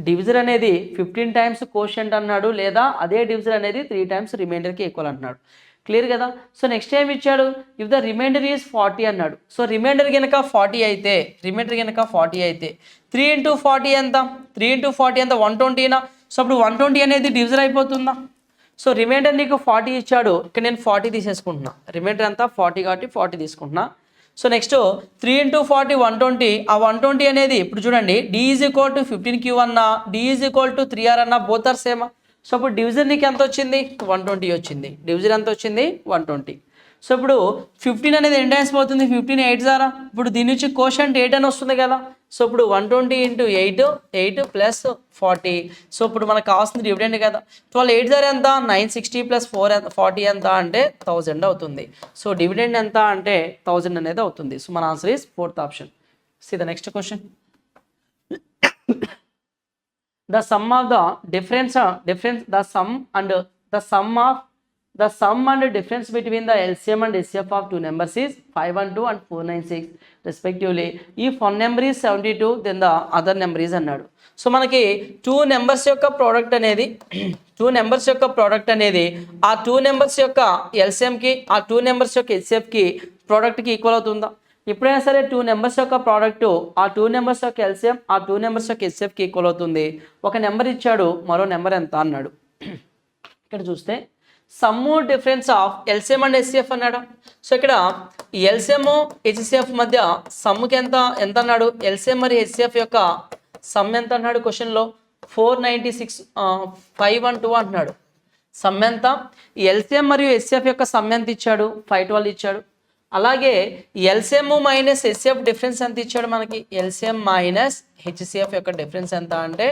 డివిజర్ అనేది 15 times కోషంట్ అన్నాడు, లేదా అదే డివిజర్ అనేది 3 times రిమైండర్కి ఈక్వల్ అంటున్నాడు. క్లియర్ కదా. సో నెక్స్ట్ ఏం ఇచ్చాడు, ఇఫ్ ద రిమైండర్ ఈజ్ 40 అన్నాడు. సో రిమైండర్ కనుక 40 అయితే 3 × 40 ఎంత 120నా. సో అప్పుడు 120 అనేది డివిజర్ అయిపోతుందా. సో రిమైండర్ నీకు 40 ఇచ్చాడు, ఇక్కడ నేను 40 తీసేసుకుంటున్నా. రిమైండర్ అంతా 40 కాబట్టి 40 తీసుకుంటున్నా. So next 3 × 40 120. ఆ 120 అనేది ఇప్పుడు చూడండి d is equal to 15q అన్నా, d is equal to 3r అన్నా, బోత్ ఆర్ సేమ్. సో అప్పుడు డివిజన్ నీకు ఎంత వచ్చింది 120 వచ్చింది. డివిజన్ ఎంత వచ్చింది 120. సో ఇప్పుడు 15 అనేది ఎన్ని టైమ్స్ పోతుంది 15 8 సారా. ఇప్పుడు దీని నుంచి కోషంట్ 8 అని వస్తుంది కదా. సో ఇప్పుడు 120 × 8 ప్లస్ 40. సో ఇప్పుడు మనకు కావాల్సింది డివిడెండ్ కదా. 12 8 సార్ ఎంత 960 + 40 ఎంత అంటే 1000 అవుతుంది. సో డివిడెండ్ ఎంత అంటే 1000 అనేది అవుతుంది. సో మన answer is fourth option. See the next question. The sum of the difference and difference between the LCM and HCF of two numbers is 512 and 496 respectively. If one number is 72, then the other number is అన్నాడు. So మనకి two numbers యొక్క product అనేది ఆ two numbers యొక్క ఎల్సిఎంకి ఆ two numbers యొక్క హెచ్సిఎఫ్కి ప్రోడక్ట్కి equal అవుతుందా. ఎప్పుడైనా సరే టూ నెంబర్స్ యొక్క ప్రోడక్ట్ ఆ టూ నెంబర్స్ యొక్క ఎల్సిఎం ఆ టూ నెంబర్స్ యొక్క హెచ్సిఎఫ్కి ఈక్వల్ అవుతుంది. ఒక నెంబర్ ఇచ్చాడు, మరో నెంబర్ ఎంత అన్నాడు. ఇక్కడ చూస్తే sum difference of LCM and HCF అన్నాడు. సో ఇక్కడ ఎల్సిఎం హెచ్సిఎఫ్ మధ్య సమ్ముకి ఎంత అన్నాడు. ఎల్సిఎం మరియు హెచ్సిఎఫ్ యొక్క సమ్ ఎంత అన్నాడు క్వశ్చన్లో 496 512 అంటున్నాడు. సమ్ ఎంత ఎల్సిఎం మరియు హెచ్సిఎఫ్ యొక్క సమ్ ఎంత ఇచ్చాడు 512 ఇచ్చాడు. అలాగే ఎల్సిఎం మైనస్ హెచ్సిఎఫ్ డిఫరెన్స్ ఎంత ఇచ్చాడు మనకి. ఎల్సిఎం మైనస్ హెచ్సిఎఫ్ యొక్క డిఫరెన్స్ ఎంత అంటే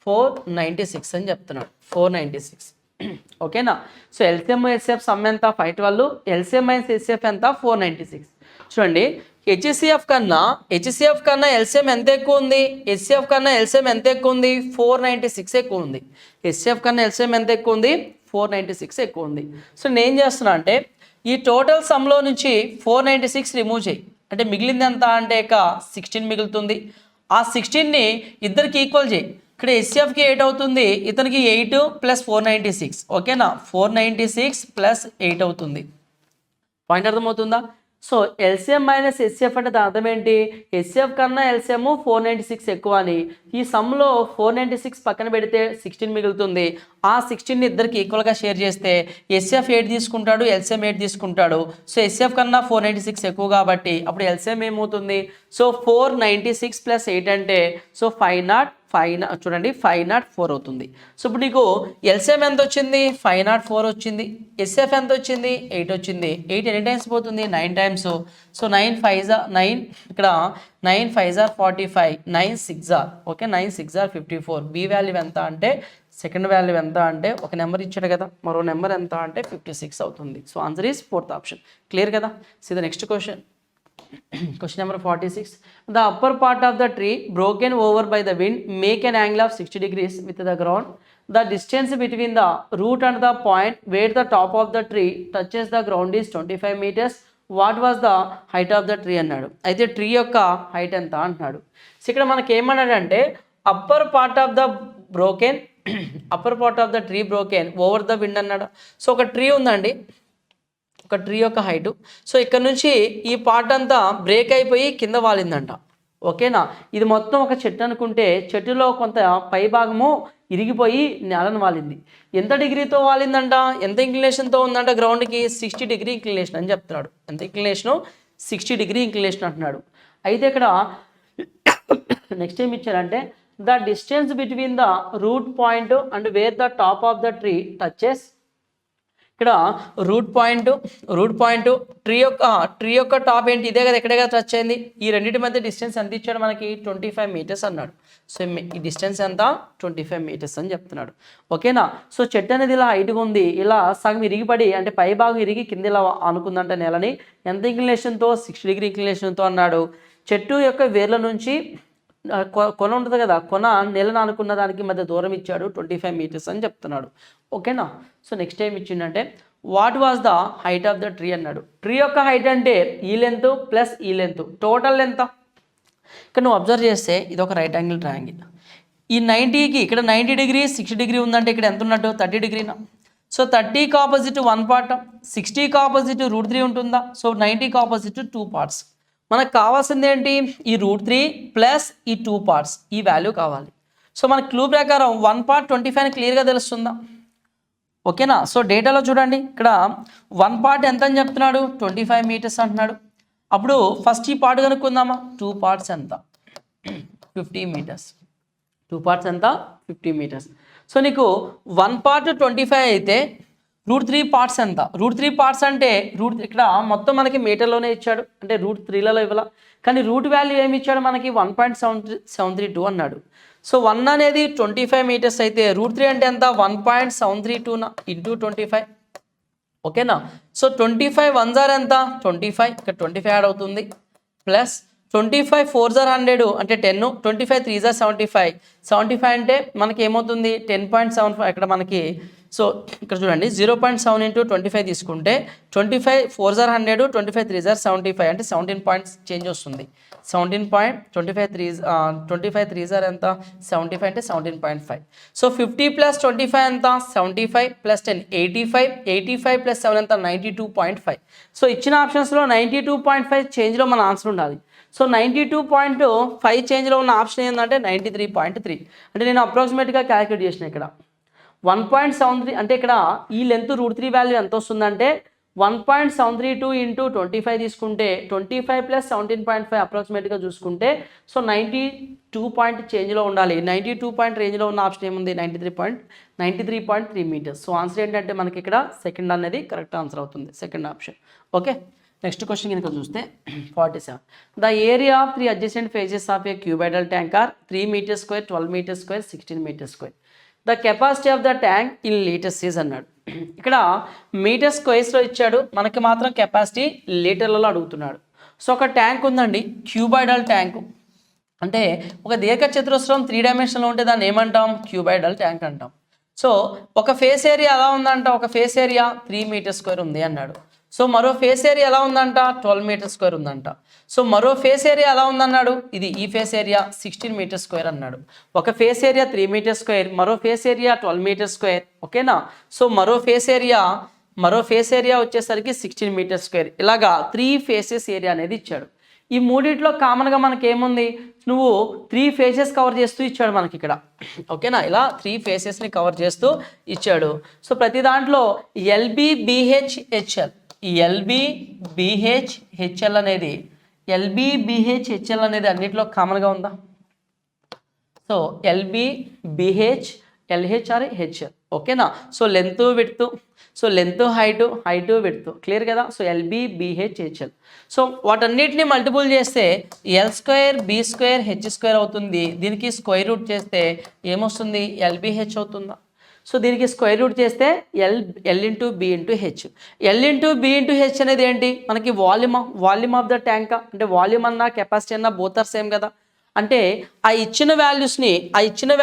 496 అని చెప్తున్నాడు. 496 ఓకేనా. సో ఎల్సిఎం హెచ్సిఎఫ్ సమ్ ఎంత 512, ఎల్సిఎం మైనస్ హెచ్సిఎఫ్ ఎంత 496. చూడండి హెచ్సిఎఫ్ కన్నా ఎల్సిఎం ఎంత ఎక్కువ ఉంది, హెచ్సిఎఫ్ కన్నా ఎల్సిఎం ఎంత ఎక్కువ ఉంది 496 ఎక్కువ ఉంది. హెచ్సిఎఫ్ కన్నా ఎల్సిఎం ఎంత ఎక్కువ ఉంది 496 ఎక్కువ ఉంది. సో నేను ఏం చేస్తున్నా అంటే ఈ టోటల్ సమ్లో నుంచి 496 రిమూవ్ చేయి. అంటే మిగిలింది ఎంత అంటే ఇక 16 మిగులుతుంది. ఆ 16ని ఇద్దరికి ఈక్వల్ చేయి. ఇక్కడ హెచ్సిఎఫ్కి 8 అవుతుంది, ఇతనికి 8 + 496 ఓకేనా. 496 + 8 అవుతుంది. పాయింట్ అర్థమవుతుందా. సో ఎల్సిఎం మైనస్ హెచ్సిఎఫ్ అంటే దాని అర్థం ఏంటి, హెచ్సిఎఫ్ కన్నా ఎల్సిఎం 496 ఎక్కువ అని. ఈ సమ్లో 496 పక్కన పెడితే 16 మిగులుతుంది. ఆ 16ని ఇద్దరికి ఈక్వల్గా షేర్ చేస్తే హెచ్సిఎఫ్ 8 తీసుకుంటాడు, ఎల్సిఎం 8 తీసుకుంటాడు. సో హెచ్సిఎఫ్ కన్నా 496 ఎక్కువ కాబట్టి అప్పుడు ఎల్సిఎం ఏమవుతుంది. సో 496 + 8 అంటే సో 504 చూడండి 504 అవుతుంది. సో ఇప్పుడు నీకు ఎల్సిఎం ఎంత వచ్చింది 504 వచ్చింది, హెచ్సిఎఫ్ ఎంత వచ్చింది 8 వచ్చింది. 8 ఎన్ని టైమ్స్ పోతుంది 9 టైమ్స్. సో 9 5 9 ఇక్కడ 9 5 45 9 6 ఓకే 9 6 54. బి వాల్యూ ఎంత అంటే సెకండ్ వాల్యూ ఎంత అంటే ఒక నెంబర్ ఇచ్చాడు కదా, మరో నెంబర్ ఎంత అంటే 56 అవుతుంది. So answer is fourth option. Clear కదా. See the next question. Question number 46. The upper part of the tree broken over by the wind make an angle of 60 degrees with the ground. The distance between the root and the point where the top of the tree touches the ground is 25 meters. What was the height of the tree అన్నాడు. అయితే tree యొక్క height ఎంత అంటున్నాడు. So ఇక్కడ మనకి ఏమన్నాడంటే upper part of the broken upper part of the tree broken over the wind అన్నాడు. So ఒక ట్రీ ఉందండి, ఒక ట్రీ యొక్క హైటు. సో ఇక్కడ నుంచి ఈ పార్ట్ అంతా బ్రేక్ అయిపోయి కింద వాలిందంట. ఓకేనా. ఇది మొత్తం ఒక చెట్టు అనుకుంటే చెట్టులో కొంత పై భాగము ఇరిగిపోయి నేలను వాలింది. ఎంత డిగ్రీతో వాలిందంట, ఎంత ఇంక్లినేషన్తో ఉందంట గ్రౌండ్కి 60 డిగ్రీ ఇంక్లినేషన్ అని చెప్తున్నాడు. ఎంత ఇంక్లినేషను 60 డిగ్రీ ఇంక్లినేషన్ అంటున్నాడు. అయితే ఇక్కడ నెక్స్ట్ ఏం ఇచ్చారంటే the distance between the route point and wear the top of the tree touches. ఇక్కడ రూట్ పాయింట్ ట్రీ యొక్క టాప్ ఏంటి, ఇదే కదా, ఇక్కడే కదా టచ్ అయింది. ఈ రెండింటి మధ్య డిస్టెన్స్ ఎంత ఇచ్చాడు మనకి 25 మీటర్స్ అన్నాడు. సో ఈ డిస్టెన్స్ ఎంత 25 మీటర్స్ అని చెప్తున్నాడు. ఓకేనా. సో చెట్టు అనేది ఇలా హైట్గా ఉంది, ఇలా సగం ఇరిగిపడి అంటే పై భాగం ఇరిగి కింద ఇలా అనుకుందంట నేలని. ఎంత ఇంక్లినేషన్తో 60 డిగ్రీ ఇంక్లినేషన్తో అన్నాడు. చెట్టు యొక్క వేర్ల నుంచి కొన ఉంటుంది కదా, కొన నెలను అనుకున్న దానికి మధ్య దూరం ఇచ్చాడు 25 మీటర్స్ అని చెప్తున్నాడు. ఓకేనా. సో నెక్స్ట్ టైం ఇచ్చిందంటే what was the height of the tree అన్నాడు. ట్రీ యొక్క హైట్ అంటే ఈ లెంత్ ప్లస్ ఈ లెంత్ టోటల్ ఎంత. ఇక్కడ నువ్వు అబ్జర్వ్ చేస్తే ఇది ఒక రైట్ యాంగిల్ ట్రయాంగిల్. ఈ 90కి ఇక్కడ 90 డిగ్రీ 60 డిగ్రీ ఉందంటే ఇక్కడ ఎంత ఉన్నట్టు 30 డిగ్రీనా. సో 30కి ఆపోజిట్ 1 పార్ట్, 60కి ఆపోజిట్ √3 ఉంటుందా. సో 90కి ఆపోజిట్ 2 పార్ట్స్. మనకు కావాల్సింది ఏంటి, ఈ √3 ప్లస్ ఈ 2 పార్ట్స్, ఈ వాల్యూ కావాలి. సో మన క్లూ ప్రకారం 1 పార్ట్ 25 అని క్లియర్గా తెలుస్తుందా. ఓకేనా. సో డేటాలో చూడండి, ఇక్కడ 1 పార్ట్ ఎంత అని చెప్తున్నాడు 25 మీటర్స్ అంటున్నాడు. అప్పుడు ఫస్ట్ ఈ పార్ట్ కనుక్కుందామా. 2 పార్ట్స్ ఎంత 50 మీటర్స్. 2 పార్ట్స్ ఎంత 50 మీటర్స్. సో నీకు 1 పార్ట్ 25 అయితే √3 పార్ట్స్ ఎంత. √3 పార్ట్స్ అంటే ఇక్కడ మొత్తం మనకి మీటర్లోనే ఇచ్చాడు, అంటే √3లలో ఇవ్వాల. కానీ రూట్ వాల్యూ ఏమి ఇచ్చాడు మనకి 1.732 అన్నాడు. సో 1 అనేది 25 మీటర్స్ అయితే √3 అంటే ఎంత 1.732 ఇంటూ 25. ఓకేనా. సో 25 1 జార్ ఎంత 25, ఇక్కడ 25 యాడ్ అవుతుంది, ప్లస్ 25 4 జార్ 100 అంటే 10, 25 3 జార్ 75 అంటే మనకి ఏమవుతుంది 10.75. ఇక్కడ మనకి సో ఇక్కడ చూడండి 0.7 ఇంటూ 25 తీసుకుంటే 25 4 జార్ 100, 25 3 జార్ 75 అంటే 17 పాయింట్స్ చేంజ్ వస్తుంది. 25 3 జార్ ఎంత 75 అంటే 17.5. సో 50 ప్లస్ 25 ఎంత 75 ప్లస్ 10 85 ప్లస్ 7 ఎంత 92.5. సో ఇచ్చిన ఆప్షన్స్లో 92.5 చేంజ్లో మన ఆన్సర్ ఉండాలి. సో 92.5 చేంజ్లో ఉన్న ఆప్షన్ ఏంటంటే 93.3. అంటే నేను అప్రాక్సిమేట్గా క్యాలిక్యులేట్ చేసిన ఇక్కడ 1.73 అంటే ఇక్కడ ఈ లెంత్ √3 వాల్యూ ఎంత వస్తుందంటే 1.732 ఇంటూ 25 తీసుకుంటే 25 ప్లస్ 17.5 అప్రాక్సిమేట్గా చూసుకుంటే సో 92 పాయింట్ చేంజ్లో ఉండాలి. 92 పాయింట్ రేంజ్లో ఉన్న ఆప్షన్ ఏముంది 93.3 మీటర్స్. సో ఆన్సర్ ఏంటంటే మనకి ఇక్కడ సెకండ్ అనేది కరెక్ట్ ఆన్సర్ అవుతుంది, second option. Okay. Next question కనుక చూస్తే 47. The area of 3 adjacent faces of a cuboidal tank are 3 metres square, 12 metres square, 16 metres square. The capacity of the tank in litres is అన్నాడు. ఇక్కడ metre స్క్వేర్స్లో ఇచ్చాడు, మనకి మాత్రం capacity లీటర్లలో అడుగుతున్నాడు. So ఒక tank ఉందండి, క్యూబాయిడల్ ట్యాంకు అంటే ఒక దీర్ఘ చతురస్రం 3 డైమెన్షన్లో ఉంటే దాన్ని ఏమంటాం క్యూబాయిడల్ ట్యాంక్ అంటాం. సో ఒక ఫేస్ ఏరియా ఎలా ఉందంట, ఒక ఫేస్ ఏరియా 3 మీటర్ స్క్వేర్ ఉంది అన్నాడు. సో మరో ఫేస్ ఏరియా ఎలా ఉందంట 12 మీటర్ స్క్వేర్ ఉందంట. సో మరో ఫేస్ ఏరియా ఎలా ఉందన్నాడు, ఇది ఈ ఫేస్ ఏరియా 16 మీటర్ స్క్వేర్ అన్నాడు. ఒక ఫేస్ ఏరియా 3 మీటర్ స్క్వేర్, మరో ఫేస్ ఏరియా 12 మీటర్ స్క్వేర్. ఓకేనా. సో మరో ఫేస్ ఏరియా వచ్చేసరికి 16 మీటర్ స్క్వేర్. ఇలాగా 3 ఫేసెస్ ఏరియా అనేది ఇచ్చాడు. ఈ మూడిట్లో కామన్గా మనకి ఏముంది, నువ్వు 3 ఫేసెస్ కవర్ చేస్తూ ఇచ్చాడు మనకి ఇక్కడ. ఓకేనా. ఇలా 3 ఫేసెస్ని కవర్ చేస్తూ ఇచ్చాడు. సో ప్రతి దాంట్లో LBBHHL ఈ LBBHHL అనేది అన్నింటిలో కామన్గా ఉందా. సో LBBHLHL ఓకేనా. So length width, so length height width clear కదా. So LBBHHL. సో వాటన్నిటిని మల్టిపుల్ చేస్తే L² B² H² అవుతుంది. దీనికి స్క్వేర్ రూట్ చేస్తే ఏమొస్తుంది LBH అవుతుందా. సో దీనికి స్క్వేర్ రూట్ చేస్తే L into B into H. L into B into H అనేది ఏంటి, మనకి వాల్యూమ్ ఆఫ్ ద ట్యాంక్. అంటే వాల్యూమ్ అన్నా కెపాసిటీ అన్నా బోత్ ఆర్ సేమ్ కదా. అంటే ఆ ఇచ్చిన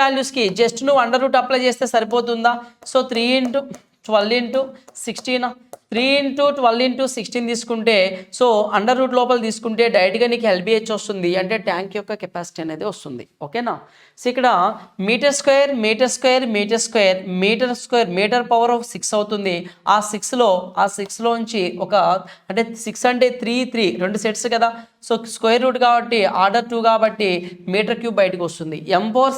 వాల్యూస్కి జస్ట్ నువ్వు అండర్ రూట్ అప్లై చేస్తే సరిపోతుందా. So 3 into 12 into 16, 3 into 12 into 16 తీసుకుంటే, సో అండర్ రూట్ లోపల తీసుకుంటే డైరెక్ట్గా నీకు ఎల్బిహెచ్ వస్తుంది, అంటే ట్యాంక్ యొక్క కెపాసిటీ అనేది వస్తుంది. ఓకేనా. సో ఇక్కడ metre square metre power of 6 అవుతుంది. ఆ 6లోంచి ఒక అంటే 6 అంటే 3 రెండు సెట్స్ కదా. సో స్క్వేర్ రూట్ కాబట్టి ఆర్డర్ 2 కాబట్టి మీటర్ క్యూబ్ బయటకు వస్తుంది. m పవర్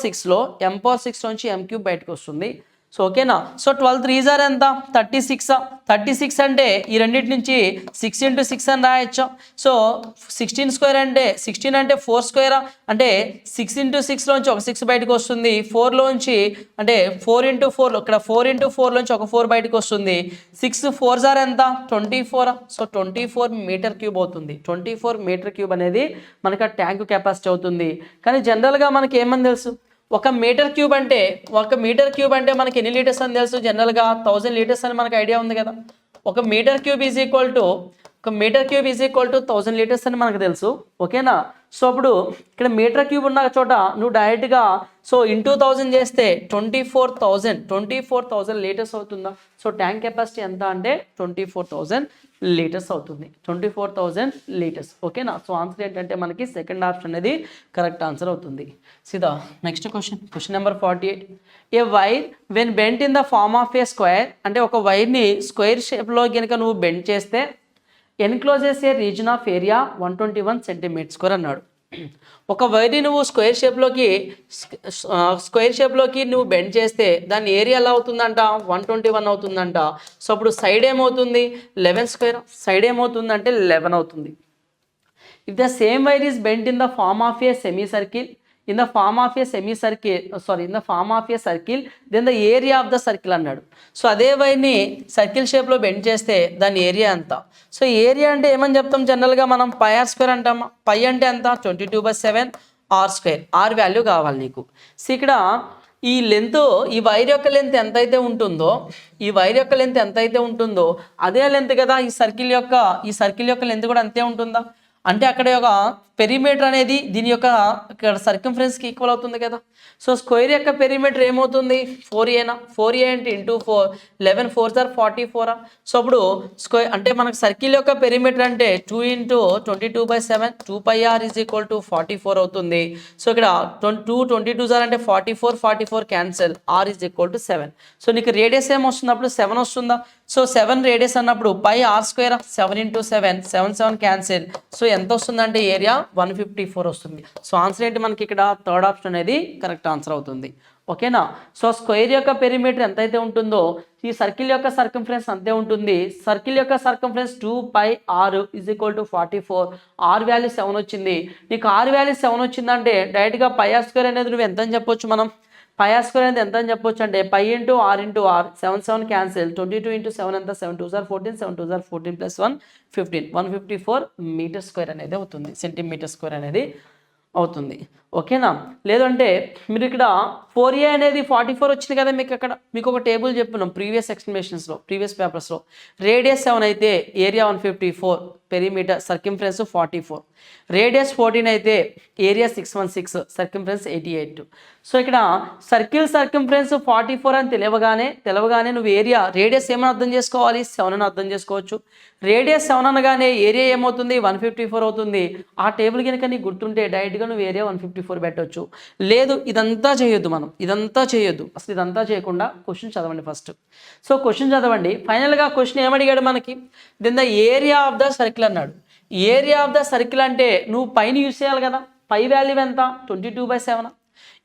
6 నుంచి m క్యూబ్ బయటకు వస్తుంది. సో ఓకేనా. సో 12 3 ఎంత 36 అంటే ఈ రెండింటి నుంచి 6 ఇంటూ 6 అని రాయొచ్చు. సో 16 స్క్వేర్ అంటే 16 అంటే 4 స్క్వేరా, అంటే 6 ఇంటూ 6లోంచి ఒక 6 బయటకు వస్తుంది. 4లోంచి అంటే 4 ఇంటూ 4 ఇక్కడ 4 ఇంటూ 4లోంచి ఒక 4 బయటకు వస్తుంది. 6 4 ఎంత 24. సో 24 మీటర్ క్యూబ్ అవుతుంది. 24 మీటర్ క్యూబ్ అనేది మనకి ఆ ట్యాంక్ కెపాసిటీ అవుతుంది. కానీ జనరల్గా మనకి ఏమని తెలుసు, ఒక మీటర్ క్యూబ్ అంటే మనకి ఎన్ని లీటర్స్ అని తెలుసు, జనరల్గా 1000 లీటర్స్ అని మనకు ఐడియా ఉంది కదా. ఒక metre cube is equal to 1000 litres అని మనకు తెలుసు. ఓకేనా. సో అప్పుడు ఇక్కడ మీటర్ క్యూబ్ ఉన్న చోట నువ్వు డైరెక్ట్గా సో ఇంటూ 1000 చేస్తే 24,000 లీటర్స్ అవుతుందా. సో ట్యాంక్ కెపాసిటీ ఎంత అంటే 24,000 లీటర్స్ అవుతుంది. 24,000 లీటర్స్. ఓకేనా. సో ఆన్సర్ ఏంటంటే మనకి సెకండ్ ఆప్షన్ అనేది కరెక్ట్ ఆన్సర్ అవుతుంది. See the next question number 48. A wire when bent in the form of a square, అంటే ఒక వైర్ని స్క్వేర్ షేప్లో కనుక నువ్వు బెండ్ చేస్తే encloses a region of area 121 centimetre అన్నాడు. ఒక వైర్ని నువ్వు స్క్వేర్ షేప్లోకి నువ్వు బెండ్ చేస్తే దాని ఏరియా ఎలా అవుతుందంట 121 అవుతుందంట. సో అప్పుడు సైడ్ ఏమవుతుంది 11 స్క్వేర్, సైడ్ ఏమవుతుందంటే 11 అవుతుంది. If the same wire is bent in the form of a semi circle then the area of the circle అన్నాడు. సో అదే వైర్ని సర్కిల్ షేప్లో బెండ్ చేస్తే దాని ఏరియా ఎంత. సో ఏరియా అంటే ఏమని చెప్తాం, జనరల్గా మనం పై ఆర్ స్క్వేర్ అంటాం. పై అంటే ఎంత 22/7 ఆర్ స్క్వేర్. ఆర్ వాల్యూ కావాలి నీకు. సో ఇక్కడ ఈ వైర్ యొక్క లెంత్ ఎంతైతే ఉంటుందో అదే లెంత్ కదా ఈ సర్కిల్ యొక్క లెంత్ కూడా అంతే ఉంటుందా. అంటే అక్కడ ఒక పెరిమీటర్ అనేది దీని యొక్క ఇక్కడ సర్కంఫరెన్స్కి ఈక్వల్ అవుతుంది కదా. సో స్క్వేర్ యొక్క పెరిమీటర్ ఏమవుతుంది 4a. 4a అంటే ఇంటూ 4 11 4 44. సో అప్పుడు స్క్వేర్ అంటే మనకు సర్కిల్ యొక్క పెరిమీటర్ అంటే 2 into 22/7 2πr is equal to 44 అవుతుంది. సో ఇక్కడ 22 అంటే 44 cancel, R is equal to 7. So నీకు రేడియస్ ఏమొస్తుంది అప్పుడు 7 వస్తుందా. సో 7 రేడియస్ అన్నప్పుడు pi R square 7 into 7 cancel. So ఎంత వస్తుందంటే ఏరియా 154 వస్తుంది. సో ఆన్సర్ ఏంటి మనకి ఇక్కడ థర్డ్ ఆప్షన్ అనేది కరెక్ట్ ఆన్సర్ అవుతుంది. ఓకేనా. సో స్క్వేర్ యొక్క పెరిమీటర్ ఎంతైతే ఉంటుందో ఈ సర్కిల్ యొక్క సర్కంఫరెన్స్ అంతే ఉంటుంది. సర్కిల్ యొక్క circumference 2πr is equal to 44. R value 7 వచ్చింది. నీకు ఆర్ వాల్యూ 7 వచ్చిందంటే డైరెక్ట్గా పై ఆర్ స్క్వేర్ అనేది నువ్వు ఎంత అని చెప్పొచ్చు, మనం పై ఆర్ స్క్వేర్ అనేది ఎంత అని చెప్పొచ్చు అంటే π ఇంటూ ఆర్ 7 క్యాన్సిల్. 22 ఇంటూ 7 ఎంత 7 2 14 7 2 14 ప్లస్ 1 15 154 మీటర్ స్క్వేర్ అనేది అవుతుంది, సెంటీమీటర్ స్క్వేర్ అనేది అవుతుంది. ఓకేనా. లేదంటే మీరు ఇక్కడ 4a అనేది 44 వచ్చింది కదా మీకు. అక్కడ మీకు ఒక టేబుల్ చెప్పున్నాం ప్రీవియస్ పేపర్స్లో. రేడియస్ 7 అయితే ఏరియా 154, పెరిమీటర్ సర్కంఫరెన్స్ 44. రేడియస్ 14 అయితే ఏరియా 616, సర్కంఫరెన్స్ 88. సో ఇక్కడ సర్కిల్ సర్కంఫరెన్స్ 44 అని తెలవగానే నువ్వు రేడియస్ ఏమని అర్థం చేసుకోవాలి 7 అని అర్థం చేసుకోవచ్చు. రేడియస్ 7 అనగానే ఏరియా ఏమవుతుంది 154 అవుతుంది. ఆ టేబుల్ కనుక నీకు గుర్తుంటే డైరెక్ట్గా నువ్వు ఏరియా 154 పెట్టవచ్చు. లేదు ఇదంతా చేయొద్దు, అసలు ఇదంతా చేయకుండా క్వశ్చన్ చదవండి ఫస్ట్. సో క్వశ్చన్ చదవండి. ఫైనల్గా క్వశ్చన్ ఏమడిగాడు మనకి, then the area of the circle అన్నాడు. ఏరియా ఆఫ్ ద సర్కిల్ అంటే నువ్వు పైన యూజ్ చేయాలి కదా. పై వాల్యూ ఎంత 22/7.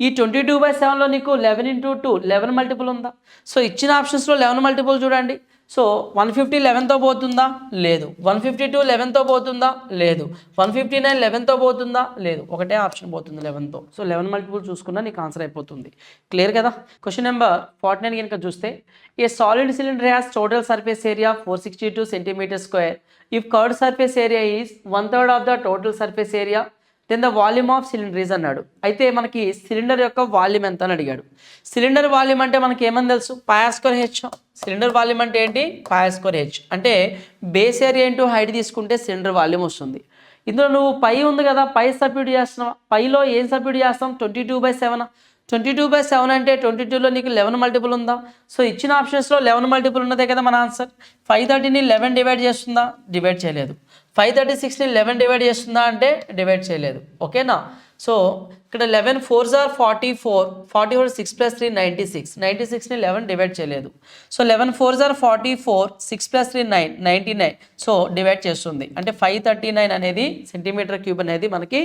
ఈ 22/7లో నీకు 11 ఇంటూ 2 11 మల్టిపుల్ ఉందా. సో ఇచ్చిన ఆప్షన్స్లో 11 మల్టిపుల్ చూడండి. సో 150 11తో పోతుందా, లేదు. 152 11తో పోతుందా, లేదు. 159 11తో పోతుందా, లేదు. ఒకటే ఆప్షన్ పోతుంది 11తో. సో 11 మల్టిపుల్ చూసుకున్నా నీకు ఆన్సర్ అయిపోతుంది. క్లియర్ కదా. క్వశ్చన్ నెంబర్ 49 కనుక చూస్తే, a solid cylinder has total surface area 462 centimetre square. If curved surface area is 1/3 of the total surface area, then the volume of cylinder is అన్నాడు. అయితే మనకి cylinder యొక్క వాల్యూమ్ ఎంత అని అడిగాడు. సిలిండర్ వాల్యూమ్ అంటే మనకి ఏమని తెలుసు, πr²h. సిలిండర్ వాల్యూమ్ అంటే ఏంటి, πr²h. అంటే బేస్ ఏరియా ఇంటూ హైట్ తీసుకుంటే సిలిండర్ వాల్యూమ్ వస్తుంది. ఇందులో నువ్వు పై ఉంది కదా, పై సబ్స్టిట్యూట్ చేస్తున్నావు. పైలో ఏం సబ్స్టిట్యూట్ చేస్తాం, 22/7. 22/7 అంటే 22లో నీకు 11 మల్టిపుల్ ఉందా? సో ఇచ్చిన ఆప్షన్స్లో 11 మల్టిపుల్ ఉన్నదే కదా మన ఆన్సర్. 530ని 11 డివైడ్ చేస్తుందా, డివైడ్ చేయలేదు. 536ని 11 డివైడ్ చేస్తుందా అంటే డివైడ్ చేయలేదు. ఓకేనా. సో ఇక్కడ 11 4s are 44, 44 6 + 3 96, 96ని 11 డివైడ్ చేయలేదు. So 11 4s are 44, 6 + 3 9, 99. So divide చేస్తుంది అంటే 539 అనేది సెంటీమీటర్ క్యూబ్ అనేది మనకి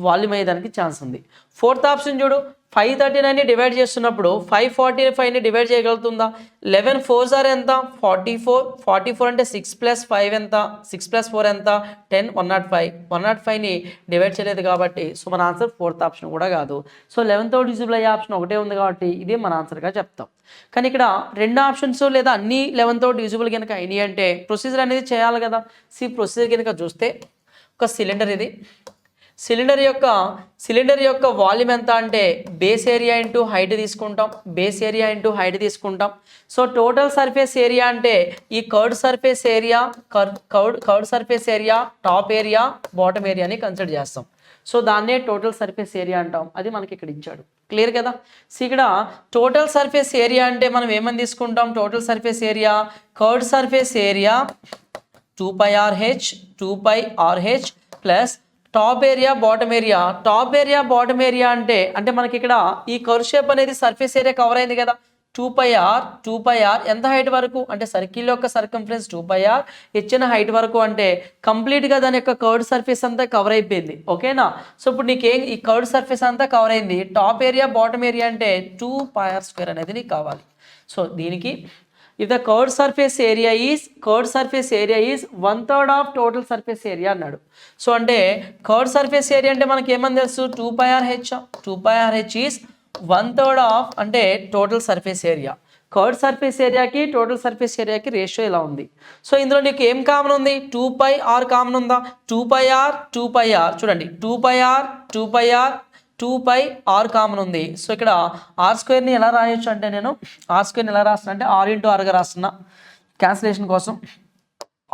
వాల్యూమ్ అయ్యేదానికి ఛాన్స్ ఉంది. ఫోర్త్ ఆప్షన్ చూడు, 539ని డివైడ్ చేస్తున్నప్పుడు 545ని డివైడ్ చేయగలుగుతుందా? 11 4s are ఎంత, 44, 44 అంటే 6 + 5 ఎంత, 6 + 4 ఎంత, 10, 105. 105ని డివైడ్ చేయలేదు కాబట్టి సో మన ఆన్సర్ ఫోర్త్ ఆప్షన్ కూడా కాదు. సో 11తో డివిజిబుల్ అయ్యే ఆప్షన్ ఒకటే ఉంది కాబట్టి ఇదే మన ఆన్సర్గా చెప్తాం. కానీ ఇక్కడ రెండు ఆప్షన్స్ లేదా అన్ని 11తో డివిజిబుల్ కనుక అయినాయి అంటే ప్రొసీజర్ అనేది చేయాలి కదా. ప్రొసీజర్ కనుక చూస్తే ఒక సిలిండర్ ఇది, సిలిండర్ యొక్క వాల్యూమ్ ఎంత అంటే బేస్ ఏరియా ఇంటూ హైట్ తీసుకుంటాం, బేస్ ఏరియా ఇంటూ హైట్ తీసుకుంటాం. సో టోటల్ సర్ఫేస్ ఏరియా అంటే ఈ curved surface area, curved surface area, top area, bottom ఏరియాని కన్సిడర్ చేస్తాం. సో దాన్నే టోటల్ సర్ఫేస్ ఏరియా అంటాం. అది మనకి ఇక్కడ ఇచ్చాడు. క్లియర్ కదా. సో ఇక్కడ టోటల్ సర్ఫేస్ ఏరియా అంటే మనం ఏమని తీసుకుంటాం, total surface area curved surface area 2πrh, 2πrh plus top area bottom area. Top area bottom area అంటే మనకి ఇక్కడ ఈ కర్వ్ షేప్ అనేది సర్ఫేస్ ఏరియా కవర్ అయింది కదా. 2πr ఎంత హైట్ వరకు అంటే సర్కిల్ యొక్క సర్కంఫరెన్స్ 2πr, ఇచ్చిన హైట్ వరకు అంటే కంప్లీట్గా దాని యొక్క కర్వ్డ్ సర్ఫేస్ అంతా కవర్ అయిపోయింది. ఓకేనా. సో ఇప్పుడు నీకేం ఈ కర్వ్డ్ సర్ఫేస్ అంతా కవర్ అయింది. టాప్ ఏరియా బాటమ్ ఏరియా అంటే 2πr² అనేది నీకు కావాలి. సో దీనికి if the curved surface area is 1/3 of total surface area అన్నాడు. సో అంటే కర్వ్డ్ సర్ఫేస్ ఏరియా అంటే మనకి ఏమని తెలుసు, 2πrh is 1/3 ఆఫ్ అంటే total surface area. Curved surface ఏరియాకి టోటల్ సర్ఫేస్ ఏరియాకి రేషియో ఇలా ఉంది. సో ఇందులో నీకు ఏం కామన్ ఉంది, 2πr కామన్ ఉందా. 2πr చూడండి, 2πr కామన్ ఉంది. సో ఇక్కడ r²ని ఎలా రాయొచ్చు అంటే నేను r² ఎలా రాస్తున్నా అంటే r × rగా రాస్తున్నా క్యాన్సిలేషన్ కోసం.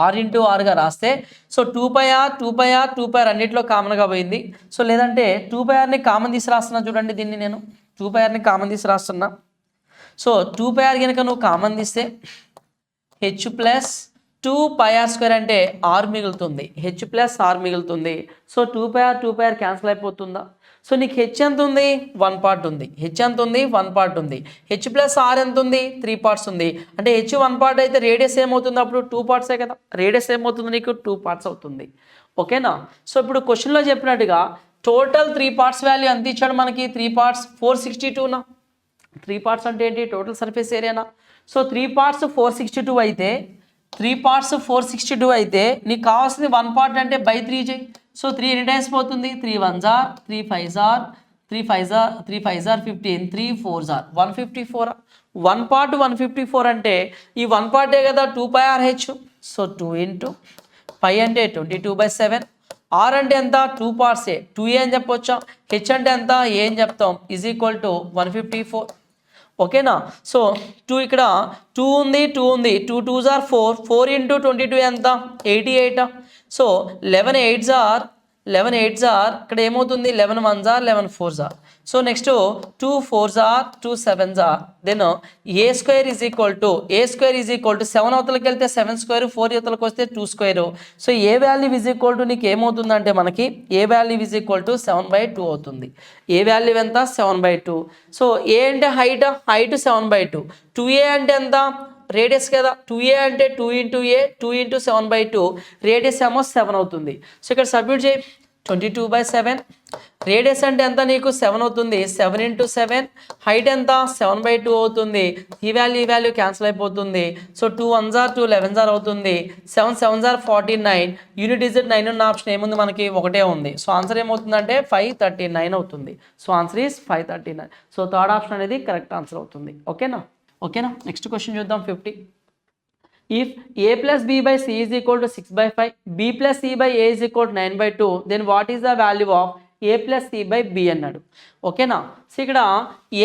r × rగా రాస్తే సో 2πr అన్నింటిలో కామన్గా పోయింది. సో లేదంటే 2πrని కామన్ తీసి రాస్తున్నా చూడండి. దీన్ని నేను 2πrని కామన్ తీసి రాస్తున్నా. సో 2πr కనుక నువ్వు కామన్ తీస్తే h ప్లస్ 2πr² అంటే r మిగులుతుంది, h ప్లస్ r మిగులుతుంది. సో 2πr క్యాన్సిల్ అయిపోతుందా. సో నీకు హెచ్ ఎంత ఉంది, 1 పార్ట్ ఉంది. హెచ్ ఎంత ఉంది, 1 పార్ట్ ఉంది. హెచ్ ప్లస్ ఆర్ ఎంత ఉంది, 3 పార్ట్స్ ఉంది. అంటే హెచ్ 1 పార్ట్ అయితే రేడియస్ ఏమవుతుంది, అప్పుడు 2 పార్ట్సే కదా. రేడియస్ ఏమవుతుంది నీకు, 2 పార్ట్స్ అవుతుంది. ఓకేనా. సో ఇప్పుడు క్వశ్చన్లో చెప్పినట్టుగా టోటల్ 3 పార్ట్స్ వాల్యూ ఎంత ఇచ్చాడు మనకి, 3 పార్ట్స్ 462నా. 3 పార్ట్స్ అంటే ఏంటి, టోటల్ సర్ఫేస్ ఏరియానా. సో 3 పార్ట్స్ 462 అయితే 3 పార్ట్స్ 462 అయితే నీకు కావాల్సింది 1 పార్ట్ అంటే బై 3 చేయి. సో 3 ఎన్ని టైమ్స్ పోతుంది, 3 1s are, 3 5s are, 3 5s are, 15, 3 4s are 154. 1 part 154 అంటే ఈ 1 పార్టే కదా 2πrh. సో 2 × π అంటే 22/7. r అంటే ఎంత, 2 పార్ట్సే, 2a అని చెప్పొచ్చా. h అంటే ఎంత, a అని చెప్తాం, = 154. ఓకేనా. సో 2 ఇక్కడ 2 ఉంది, 2 2s are 4, 4 × 22 ఎంత, 88. సో 11 8s are ఇక్కడ ఏమవుతుంది, 11 1s are, 11 4s are. So next 2 4s are, 2 7s are. Then a² = 7 అవతలకి వెళ్తే 7², 4 అవతలకి వస్తే 2². సో ఏ వాల్యూ నీకు ఏమవుతుంది అంటే మనకి ఏ వాల్యూ 7/2 అవుతుంది. ఏ వాల్యూ ఎంత, 7/2. సో ఏ అంటే హైట్ 7/2. 2a అంటే ఎంత, రేడియస్ కదా. 2a అంటే 2 × a, 2 × 7/2, రేడియస్ ఏమో 7 అవుతుంది. సో ఇక్కడ సబ్మిట్ చేయి, 22/7. రేడియస్ అంటే ఎంత నీకు, 7 అవుతుంది. 7 × 7, హైట్ ఎంత, 7/2 అవుతుంది. ఈ వాల్యూ క్యాన్సిల్ అయిపోతుంది. So 2 1s are, 2 11s are అవుతుంది. 7 7s are 49. యూనిట్ డిజిట్ 9 ఉన్న ఆప్షన్ ఏముంది మనకి, ఒకటే ఉంది. సో ఆన్సర్ ఏమవుతుందంటే 539 అవుతుంది. So answer is 539. So third option అనేది కరెక్ట్ ఆన్సర్ అవుతుంది. ఓకేనా. నెక్స్ట్ క్వశ్చన్ చూద్దాం. 50. If a + b / c = 6/5, b + c / a = 9/2, then what is the value of A plus C by B అన్నాడు. ఓకేనా? సో ఇక్కడ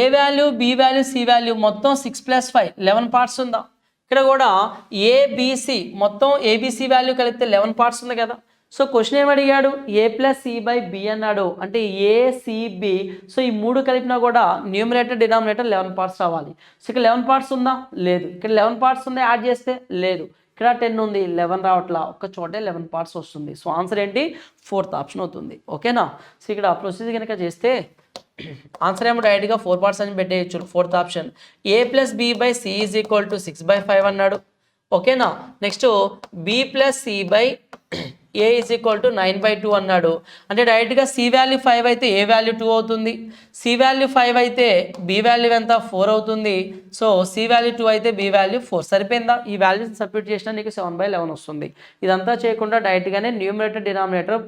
A value, B value, C value మొత్తం 6 + 5 11 parts ఉందా? ఇక్కడ కూడా ఏబిసి మొత్తం ఏబిసి వాల్యూ కలిపితే 11 పార్ట్స్ ఉంది కదా. సో క్వశ్చన్ ఏమి అడిగాడు? ఏ ప్లస్ సి బై బి అన్నాడు, అంటే ఏసిబి. సో ఈ మూడు కలిపినా కూడా న్యూమరేటర్ డినామినేటర్ 11 పార్ట్స్ రావాలి. సో ఇక్కడ 11 పార్ట్స్ ఉందా? లేదు. ఇక్కడ 11 పార్ట్స్ ఉంది, యాడ్ చేస్తే లేదు. ఇక్కడ 10 ఉంది, 11 రావట్లా, ఒక్క చోటే 11 పార్ట్స్ వస్తుంది. సో ఆన్సర్ ఏంటి? 4th ఆప్షన్ అవుతుంది. ఓకేనా? సో ఇక్కడ ప్రొసీజర్ కనుక చేస్తే ఆన్సర్ ఏమో డైరెక్ట్గా 4 పార్ట్స్ అని పెట్టేయచ్చు. 4th option A plus B by C is equal to 6/5 అన్నాడు. ఓకేనా? Next B plus C by A is equal to 9/2 అన్నాడు. అంటే డైరెక్ట్గా సి వాల్యూ 5 అయితే ఏ వాల్యూ 2 అవుతుంది, సి వాల్యూ 5 అయితే బి వాల్యూ ఎంత? 4 అవుతుంది. సో సి వాల్యూ 2 అయితే బి వాల్యూ 4. సరిపోయిందా? ఈ వాల్యూస్ సబ్స్టిట్యూట్ చేసినా నీకు 7/11 వస్తుంది. ఇదంతా చేయకుండా డైరెక్ట్గానే న్యూమరేటర్ డినామినేటర్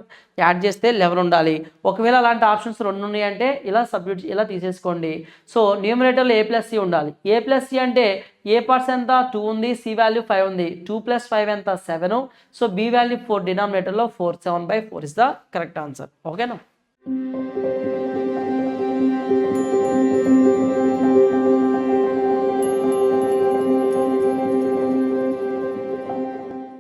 యాడ్ చేస్తే 11 ఉండాలి. ఒకవేళ అలాంటి ఆప్షన్స్ 2 ఉన్నాయంటే ఇలా తీసేసుకోండి. సో న్యూమరేటర్లో ఏ ప్లస్ సి ఉండాలి. ఏ ప్లస్ సి అంటే ఏ పార్ట్స్ ఎంత? 2 ఉంది, సి వాల్యూ 5 ఉంది. 2 + 5 ఎంత? 7. సో బి వాల్యూ 4, డినామినేటర్లో 4, 7/4 ఇస్ ద కరెక్ట్ ఆన్సర్. ఓకేనా?